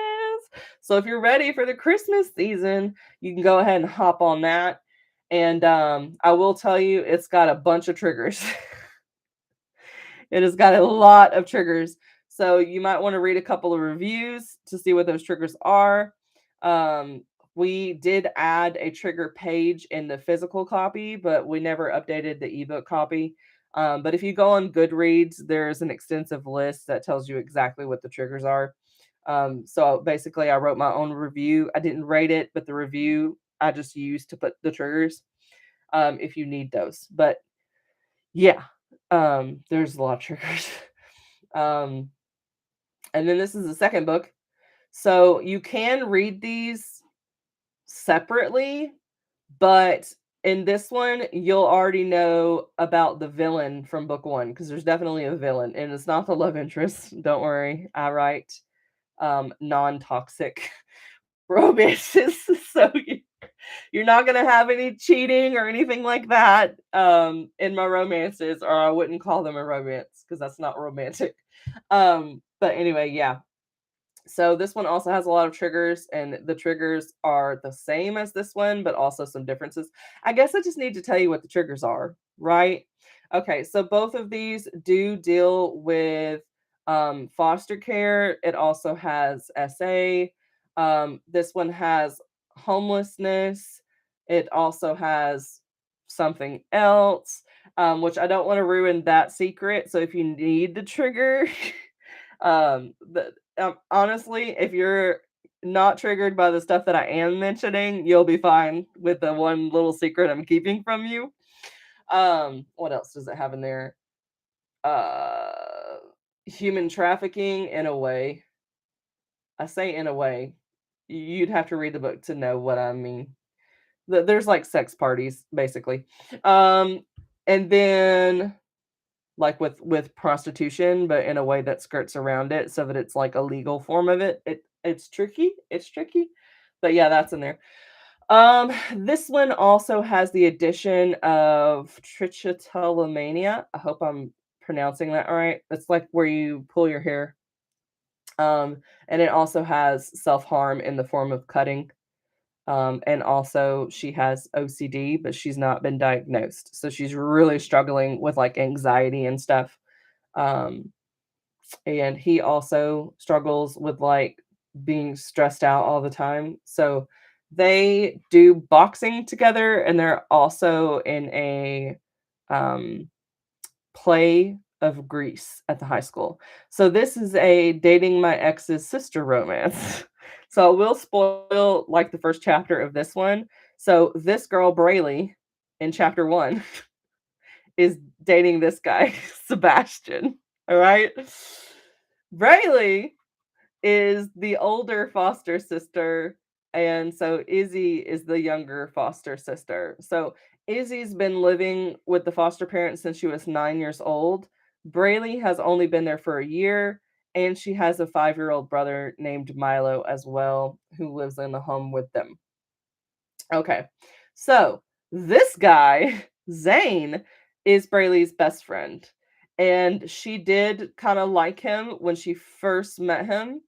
So if you're ready for the Christmas season, you can go ahead and hop on that. And I will tell you, it's got a bunch of triggers. It has got a lot of triggers. So you might want to read a couple of reviews to see what those triggers are. Um, we did add a trigger page in the physical copy, but we never updated the ebook copy. But if you go on Goodreads, there's an extensive list that tells you exactly what the triggers are. So basically, I wrote my own review. I didn't rate it, but the review I just used to put the triggers if you need those. But yeah, there's a lot of triggers. um, and then this is the second book. So you can read these separately, but in this one, you'll already know about the villain from book one because there's definitely a villain, and it's not the love interest. Don't worry, I write non-toxic romances, so you're not gonna have any cheating or anything like that in my romances, or I wouldn't call them a romance because that's not romantic. But anyway, yeah. So this one also has a lot of triggers, and the triggers are the same as this one, but also some differences. I guess I just need to tell you what the triggers are, right? Okay, so both of these do deal with foster care. It also has SA. This one has homelessness. It also has something else, which I don't want to ruin that secret. So if you need the trigger, honestly, if you're not triggered by the stuff that I am mentioning, you'll be fine with the one little secret I'm keeping from you. What else does it have in there? Uh, Human trafficking in a way. I say in a way. You'd have to read the book to know what I mean. There's like sex parties, basically. Um, and then like with prostitution, but in a way that skirts around it so that it's like a legal form of it. It's tricky. It's tricky. But yeah, that's in there. This one also has the addition of trichotillomania. I hope I'm pronouncing that right. It's like where you pull your hair. And it also has self-harm in the form of cutting. And also she has OCD, but she's not been diagnosed. So she's really struggling with like anxiety and stuff. Um, and he also struggles with like being stressed out all the time. So they do boxing together, and they're also in a um, play of Greece at the high school. So this is a dating my ex's sister romance. So I will spoil like the first chapter of this one. So this girl Brayley in chapter one is dating this guy Sebastian. All right. Brayley is the older foster sister, and so Izzy is the younger foster sister. So Izzy's been living with the foster parents since she was 9 years old. Brayley has only been there for a year, and she has a 5-year-old brother named Milo as well, who lives in the home with them. Okay. So this guy, Zane, is Brayley's best friend. And she did kind of like him when she first met him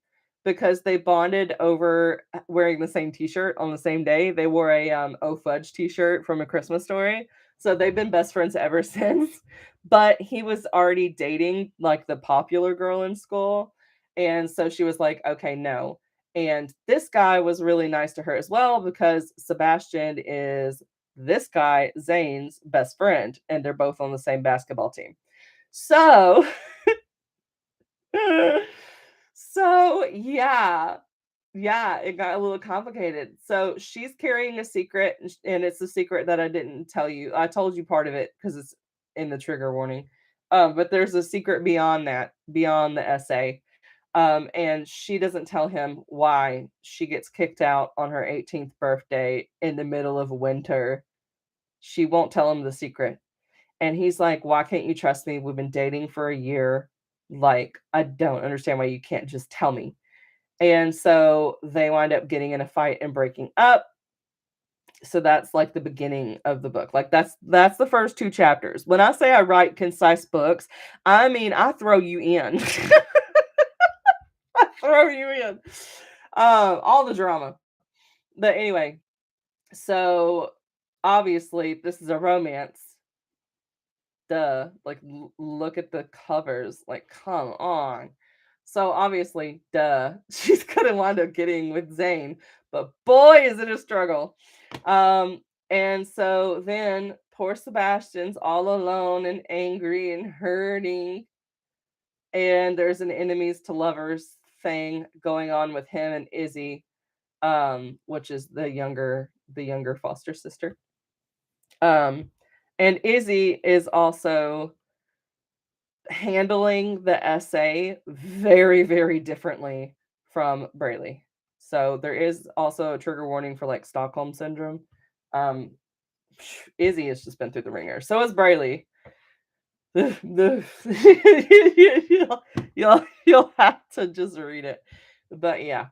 because they bonded over wearing the same t-shirt on the same day. They wore a Oh Fudge t-shirt from A Christmas Story. So they've been best friends ever since. But he was already dating like the popular girl in school. And so she was like, okay, no. And this guy was really nice to her as well because Sebastian is this guy, Zane's best friend, and they're both on the same basketball team. So, so yeah, yeah, it got a little complicated. So she's carrying a secret, and it's a secret that I didn't tell you. I told you part of it because it's in the trigger warning. But there's a secret beyond that, beyond the essay. And she doesn't tell him why she gets kicked out on her 18th birthday in the middle of winter. She won't tell him the secret. And he's like, "Why can't you trust me? We've been dating for a year. Like, I don't understand why you can't just tell me." And so they wind up getting in a fight and breaking up. So that's like the beginning of the book. Like that's the first 2 chapters. When I say I write concise books, I mean I throw you in. I throw you in. All the drama. But anyway, so obviously this is a romance. Duh. Like look at the covers. Like come on. So obviously, duh, she's gonna wind up getting with Zane, but boy is it a struggle. And so then poor Sebastian's all alone and angry and hurting, and there's an enemies to lovers thing going on with him and Izzy, which is the younger foster sister. Um, and Izzy is also handling the essay very, very differently from Brayley. So there is also a trigger warning for like Stockholm syndrome. Um, Izzy has just been through the ringer. So is Brayley. The you'll have to just read it. But yeah.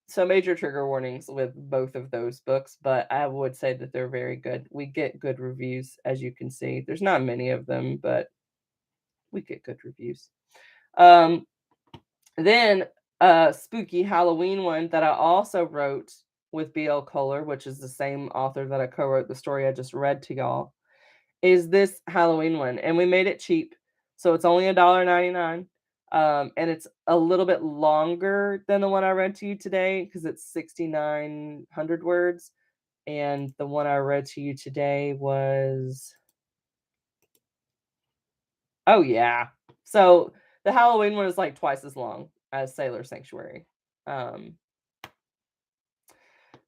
So major trigger warnings with both of those books, but I would say that they're very good. We get good reviews, as you can see. There's not many of them, but we get good reviews. Um, then a spooky Halloween one that I also wrote with B.L. Kohler, which is the same author that I co-wrote the story I just read to y'all, is this Halloween one. And we made it cheap. So it's only $1.99. And it's a little bit longer than the one I read to you today because it's 6,900 words. And the one I read to you today was, oh yeah. So the Halloween one is like twice as long as Sailor Sanctuary. Um,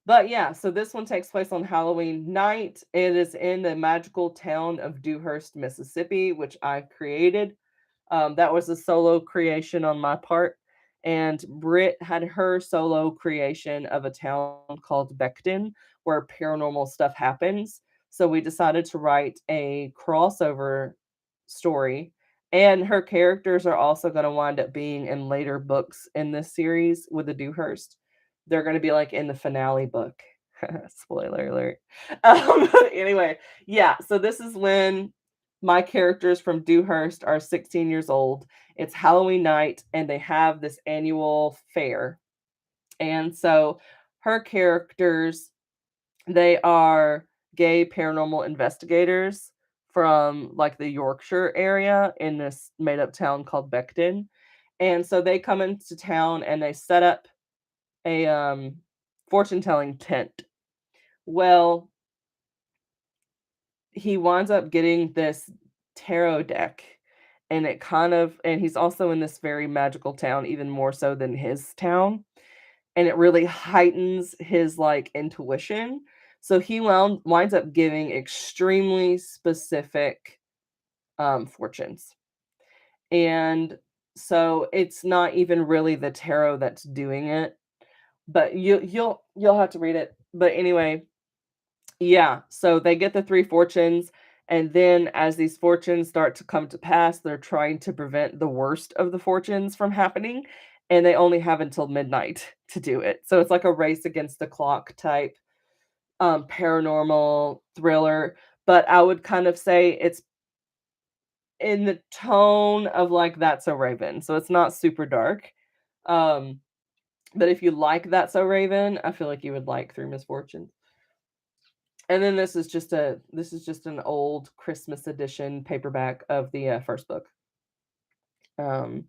but yeah, so this one takes place on Halloween night. It is in the magical town of Dewhurst, Mississippi, which I created. That was a solo creation on my part. And Britt had her solo creation of a town called Becton, where paranormal stuff happens. So we decided to write a crossover story. And her characters are also going to wind up being in later books in this series with the Dewhurst. They're going to be like in the finale book. Spoiler alert. Anyway, yeah. So this is when my characters from Dewhurst are 16 years old. It's Halloween night, and they have this annual fair. And so her characters, they are gay paranormal investigators from like the Yorkshire area in this made up town called Becton. And so they come into town and they set up a fortune telling tent. Well, he winds up getting this tarot deck, and he's also in this very magical town even more so than his town, and it really heightens his like intuition. So he winds up giving extremely specific fortunes. And so it's not even really the tarot that's doing it, but you'll have to read it. But anyway, yeah, so they get the 3 fortunes, and then as these fortunes start to come to pass, they're trying to prevent the worst of the fortunes from happening, and they only have until midnight to do it. So it's like a race against the clock type, paranormal thriller, but I would kind of say it's in the tone of, like, That's So Raven, so it's not super dark, um, but if you like That's So Raven, I feel like you would like Three Misfortunes. And then this is just an old Christmas edition paperback of the first book. Um,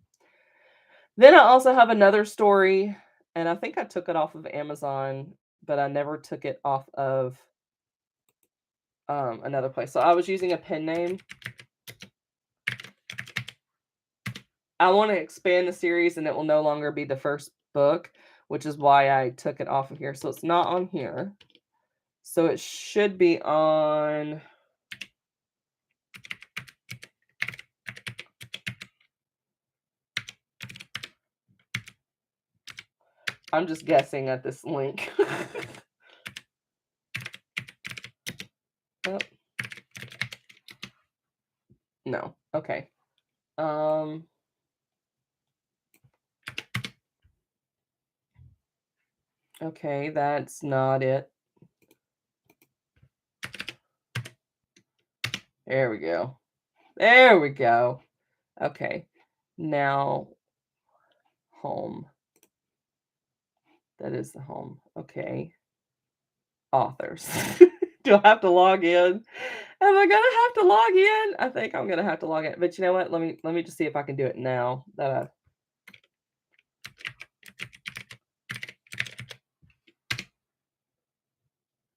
then I also have another story, and I think I took it off of Amazon, but I never took it off of another place. So I was using a pen name. I want to expand the series, and it will no longer be the first book, which is why I took it off of here. So it's not on here. So it should be on. I'm just guessing at this link. Oh, no. Okay. Um, okay, that's not it. There we go. There we go. Okay. Now, home. That is the home. Okay. Authors. Do I have to log in? Am I gonna have to log in? I think I'm gonna have to log in. But you know what? Let me just see if I can do it now that I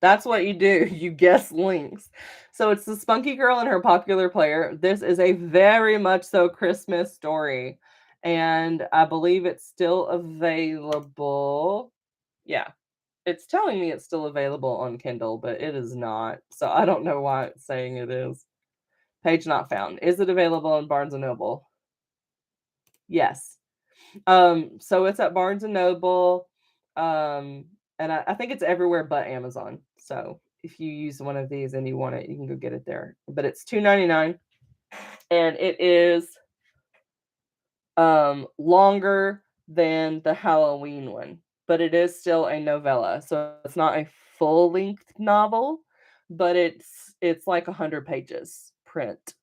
That's what you do. You guess links. So it's the Spunky Girl and her popular player. This is a very much so Christmas story. And I believe it's still available. Yeah. It's telling me it's still available on Kindle, but it is not. So I don't know why it's saying it is. Page not found. Is it available on Barnes& and Noble? Yes. So it's at Barnes& and Noble. Um, and I think it's everywhere but Amazon. So if you use one of these and you want it, you can go get it there. But it's $2.99 and it is longer than the Halloween one, but it is still a novella. So it's not a full-length novel, but it's like 100 pages print.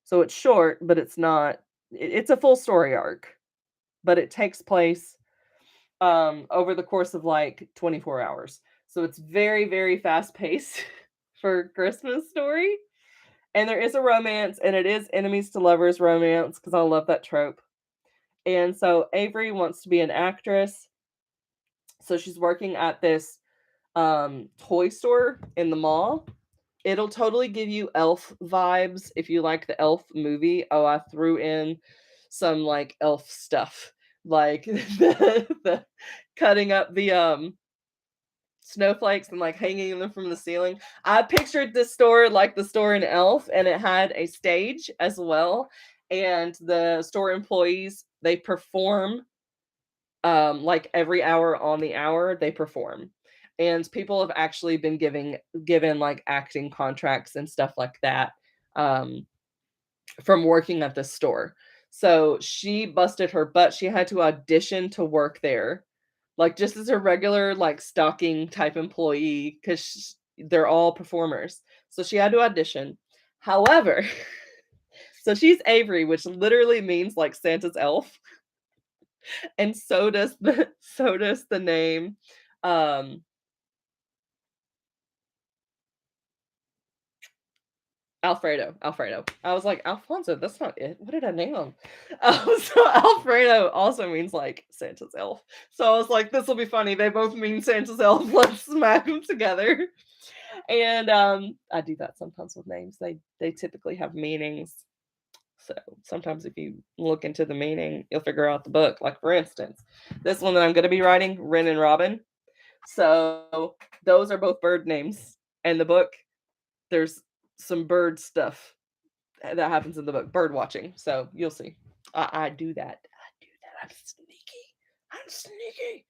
So it's short, but it's not it's a full story arc, but it takes place over the course of like 24 hours. So it's very, very fast paced for a Christmas story. And there is a romance, and it is enemies to lovers romance because I love that trope. And so Avery wants to be an actress. So she's working at this toy store in the mall. It'll totally give you Elf vibes if you like the Elf movie. Oh, I threw in some like Elf stuff, like the cutting up the snowflakes and like hanging them from the ceiling. I pictured this store like the store in Elf, and it had a stage as well. And the store employees they perform like every hour on the hour they perform. And people have actually been given like acting contracts and stuff like that um from working at this store. So she busted her butt. She had to audition to work there, like just as a regular, like stocking type employee, because they're all performers. So she had to audition. However, so she's Avery, which literally means like Santa's elf, and so does the name. Um, Alfredo. I was like, Alfonso, that's not it. What did I name him? So Alfredo also means like Santa's elf. So I was like, this will be funny. They both mean Santa's elf. Let's smack them together. And I do that sometimes with names. They typically have meanings. So sometimes if you look into the meaning, you'll figure out the book. Like for instance, this one that I'm gonna be writing, Ren and Robin. So those are both bird names. And the book, there's some bird stuff that happens in the book, bird watching. So you'll see. I do that. I do that. I'm sneaky. I'm sneaky.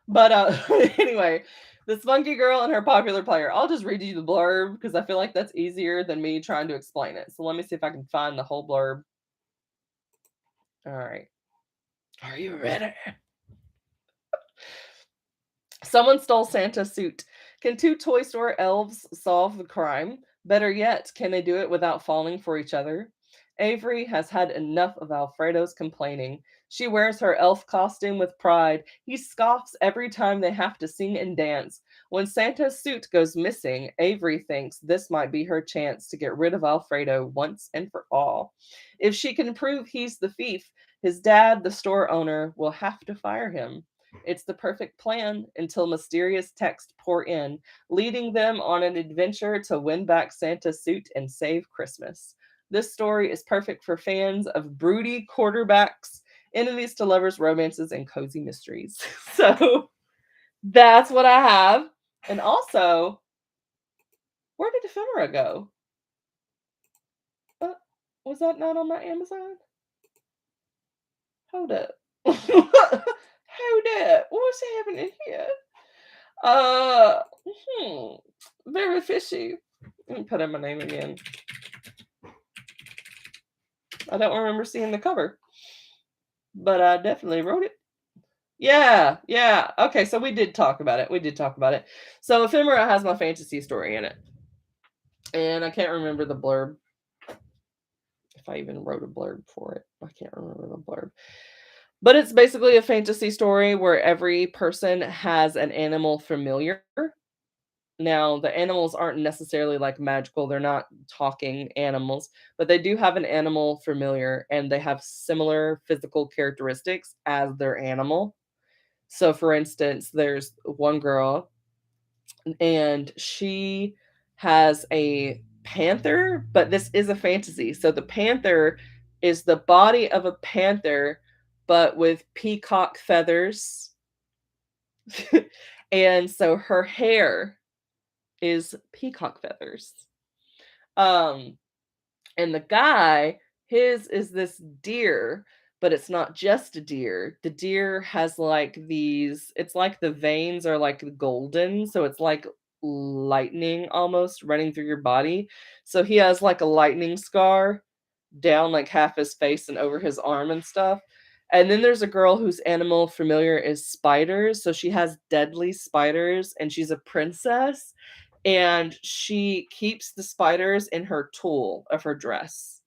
But anyway, the Spunky Girl and her popular player. I'll just read you the blurb because I feel like that's easier than me trying to explain it. So let me see if I can find the whole blurb. All right. Are you ready? Someone stole Santa's suit. Can two toy store elves solve the crime? Better yet, can they do it without falling for each other? Avery has had enough of Alfredo's complaining. She wears her elf costume with pride. He scoffs every time they have to sing and dance. When Santa's suit goes missing, Avery thinks this might be her chance to get rid of Alfredo once and for all. If she can prove he's the thief, his dad, the store owner, will have to fire him. It's the perfect plan until mysterious texts pour in, leading them on an adventure to win back Santa's suit and save Christmas. This story is perfect for fans of broody quarterbacks, enemies to lovers, romances, and cozy mysteries. So that's what I have. And also, where did Ephemera go? Uh, was that not on my Amazon? Hold up. Hold up. What's happening here? Uh, hmm, very fishy. Let me put in my name again. I don't remember seeing the cover, but I definitely wrote it. Yeah, yeah. Okay, so we did talk about it. We did talk about it. So Ephemera has my fantasy story in it, and I can't remember the blurb. If I even wrote a blurb for it, I can't remember the blurb. But it's basically a fantasy story where every person has an animal familiar. Now, the animals aren't necessarily like magical, they're not talking animals, but they do have an animal familiar and they have similar physical characteristics as their animal. So, for instance, there's one girl and she has a panther, but this is a fantasy. So, the panther is the body of a panther, but with peacock feathers. And so her hair is peacock feathers. Um, and the guy, his is this deer, but it's not just a deer. The deer has like these, it's like the veins are like golden, so it's like lightning almost running through your body. So he has like a lightning scar down like half his face and over his arm and stuff. And then there's a girl whose animal familiar is spiders. So she has deadly spiders and she's a princess and she keeps the spiders in her tulle of her dress.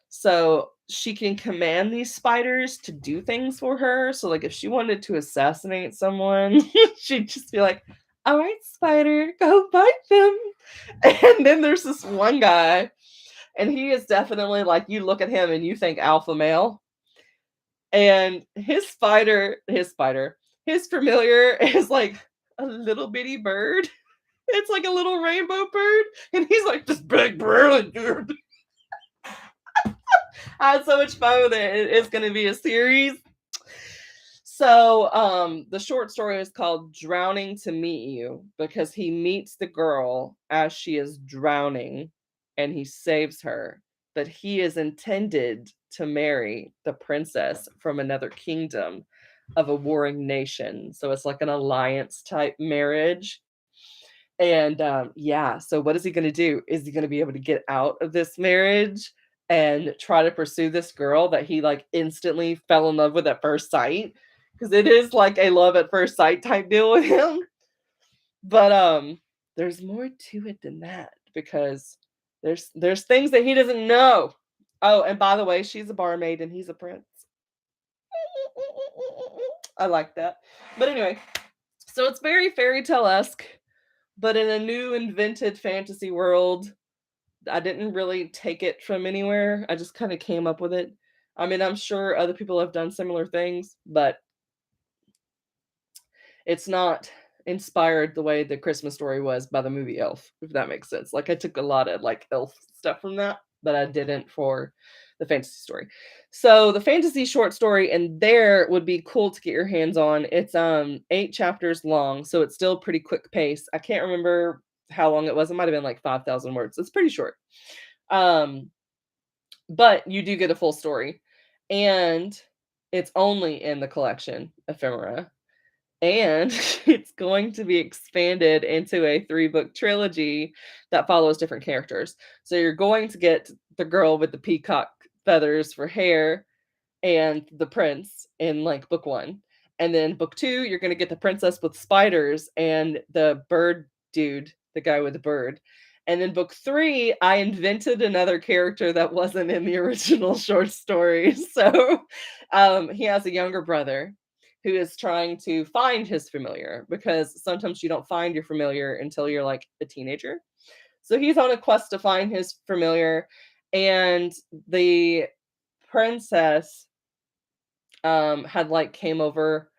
So she can command these spiders to do things for her. So, like, if she wanted to assassinate someone, she'd just be like, all right, spider, go bite them. And then there's this one guy, and he is definitely like, you look at him and you think alpha male. And his familiar is like a little bitty bird. It's like a little rainbow bird. And he's like, this big brilliant dude. I had so much fun with it. It's going to be a series. So, the short story is called Drowning to Meet You because he meets the girl as she is drowning and he saves her. But he is intended to marry the princess from another kingdom of a warring nation. So it's like an alliance type marriage. And yeah, so what is he going to do? Is he going to be able to get out of this marriage and try to pursue this girl that he like instantly fell in love with at first sight? Because it is like a love at first sight type deal with him. But there's more to it than that because there's things that he doesn't know. Oh, and by the way, she's a barmaid and he's a prince. I like that. But anyway, so it's very fairy tale esque, but in a new invented fantasy world. I didn't really take it from anywhere. I just kind of came up with it. I mean, I'm sure other people have done similar things, but it's not inspired the way the Christmas story was by the movie Elf, if that makes sense. Like I took a lot of like elf stuff from that, but I didn't for the fantasy story. So the fantasy short story in there would be cool to get your hands on. It's 8 chapters long, so it's still pretty quick pace. I can't remember how long it was. It might have been like 5,000 words. It's pretty short. Um but you do get a full story. And it's only in the collection Ephemera and it's going to be expanded into a 3-book trilogy that follows different characters. So you're going to get the girl with the peacock feathers for hair and the prince in like book 1. And then book 2, you're going to get the princess with spiders and the bird dude, the guy with the bird. And then book 3, I invented another character that wasn't in the original short story. So he has a younger brother who is trying to find his familiar because sometimes you don't find your familiar until you're like a teenager. So he's on a quest to find his familiar, and the princess had like came over.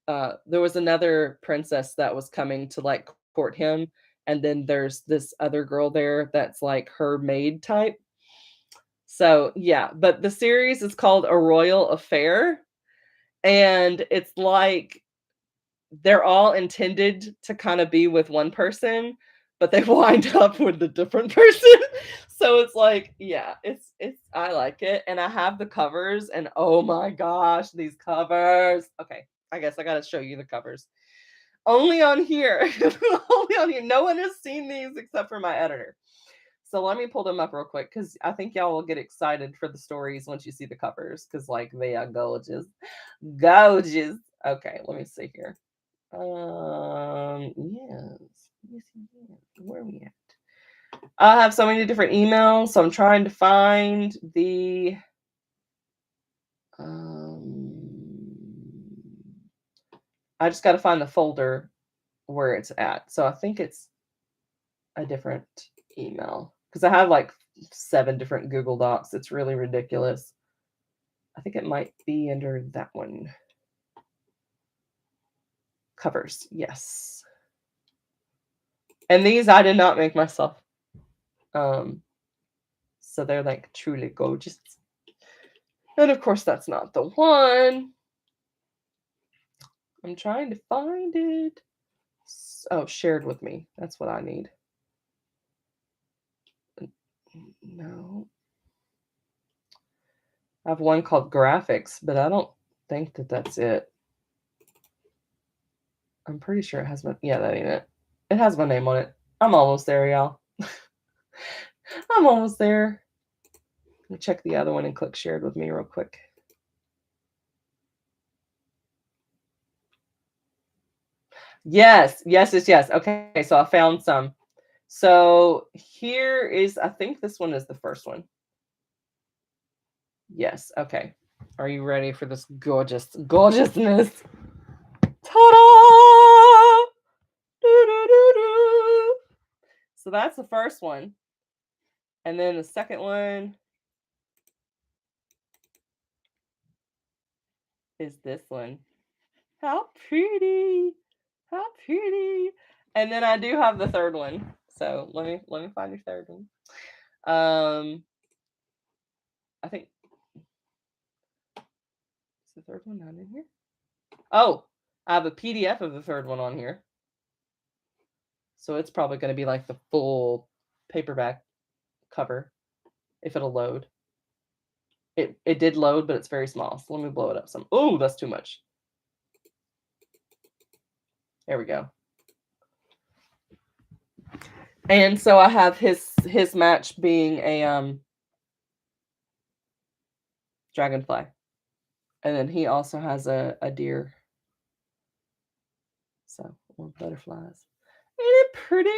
There was another princess that was coming to like court him, and then there's this other girl there that's like her maid type. So yeah, but the series is called A Royal Affair, and it's like they're all intended to kind of be with one person, but they wind up with a different person. So it's like, yeah, it's I like it. And I have the covers and oh my gosh, these covers. Okay. I guess I gotta show you the covers. Only on here. Only on here. No one has seen these except for my editor. So let me pull them up real quick because I think y'all will get excited for the stories once you see the covers because, like, they are gorgeous. Gorgeous. Okay, let me see here. Yes. Yes, yes. Where are we at? I have so many different emails, so I'm trying to find the I just got to find the folder where it's at. So I think it's a different email because I have like 7 different Google Docs. It's really ridiculous. I think it might be under that one. Covers, yes. And these I did not make myself. So they're like truly gorgeous. And of course, that's not the one. I'm trying to find it. Oh, shared with me. That's what I need. No. I have one called graphics, but I don't think that that's it. I'm pretty sure it has my, yeah, that ain't it. It has my name on it. I'm almost there, y'all. I'm almost there. Let me check the other one and click shared with me real quick. Yes, yes, yes, yes. Okay, so I found some. So here is, I think this one is the first one. Yes, okay. Are you ready for this gorgeousness? Ta-da! Doo-doo-doo-doo. So that's the first one. And then the second one is this one. How pretty. How pretty. And then I do have the third one. So let me find your third one. I think is the third one not in here? Oh, I have a PDF of the third one on here. So it's probably going to be like the full paperback cover if it'll load. It did load, but it's very small. So let me blow it up some. Oh, that's too much. There we go. And so I have his match being a dragonfly. And then he also has a deer. So more butterflies. Ain't it pretty?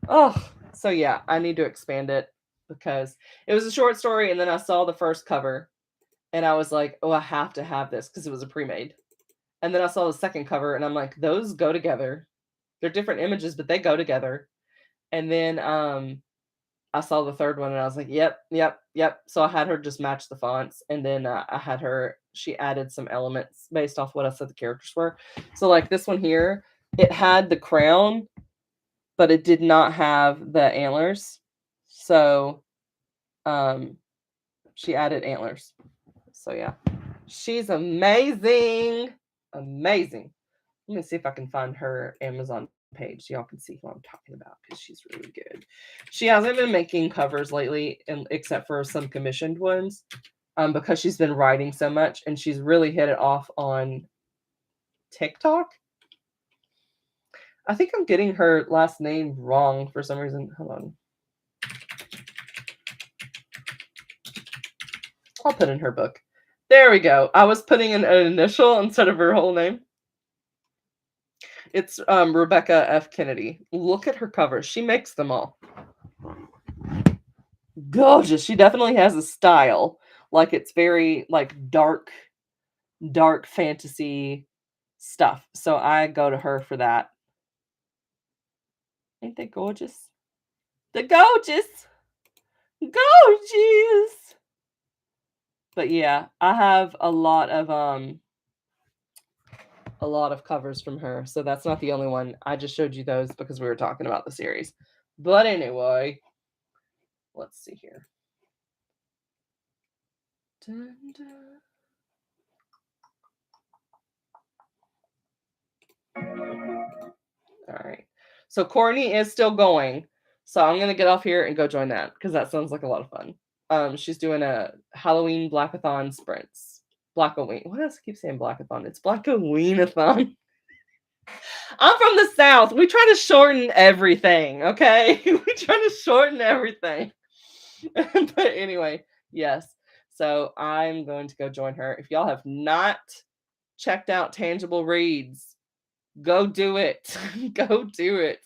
Oh, so yeah, I need to expand it because it was a short story, and then I saw the first cover, and I was like, oh, I have to have this because it was a pre-made. And then I saw the second cover, and I'm like, those go together. They're different images, but they go together. And then I saw the third one, and I was like, yep, yep, yep. So I had her just match the fonts, and then I had her. She added some elements based off what I said the characters were. So like this one here, it had the crown, but it did not have the antlers. So she added antlers. So yeah. She's amazing. Amazing. Let me see if I can find her Amazon page so y'all can see who I'm talking about because she's really good. She hasn't been making covers lately, except for some commissioned ones, because she's been writing so much and she's really hit it off on TikTok. I think I'm getting her last name wrong for some reason. Hold on. I'll put in her book. There we go. I was putting in an initial instead of her whole name. It's Rebecca F. Kennedy. Look at her covers. She makes them all. Gorgeous. She definitely has a style. Like it's very like dark fantasy stuff. So I go to her for that. Ain't they gorgeous? They're gorgeous. Gorgeous. But yeah, I have a lot of covers from her. So that's not the only one. I just showed you those because we were talking about the series. But anyway, let's see here. Dun, dun. All right. So Courtney is still going. So I'm gonna get off here and go join that because that sounds like a lot of fun. She's doing a Halloween Blackathon sprints. Blackoween. Why does I keep saying Blackathon? It's Blackoweenathon. I'm from the South. We try to shorten everything, okay? We try to shorten everything. But anyway, yes. So I'm going to go join her. If y'all have not checked out Tangible Reads, go do it. Go do it.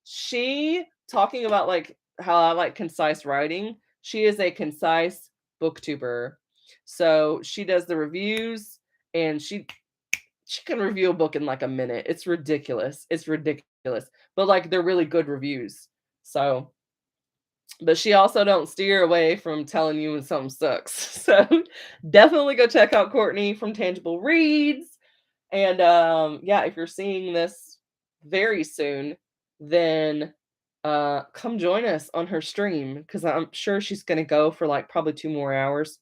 She talking about like how I like concise writing. She is a concise booktuber. So she does the reviews and she can review a book in like a minute. It's ridiculous. It's ridiculous. But like they're really good reviews. So, but she also don't steer away from telling you when something sucks. So definitely go check out Courtney from Tangible Reads. And yeah, if you're seeing this very soon, then come join us on her stream because I'm sure she's gonna go for like probably 2 more hours.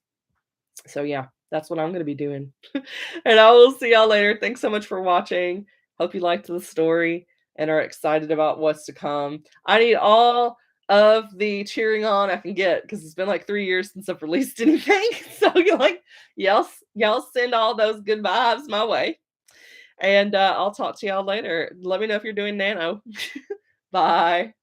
So yeah, that's what I'm gonna be doing. And I will see y'all later. Thanks so much for watching. Hope you liked the story and are excited about what's to come. I need all of the cheering on I can get because it's been like 3 years since I've released anything. So you're like, y'all send all those good vibes my way. And I'll talk to y'all later. Let me know if you're doing nano. Bye.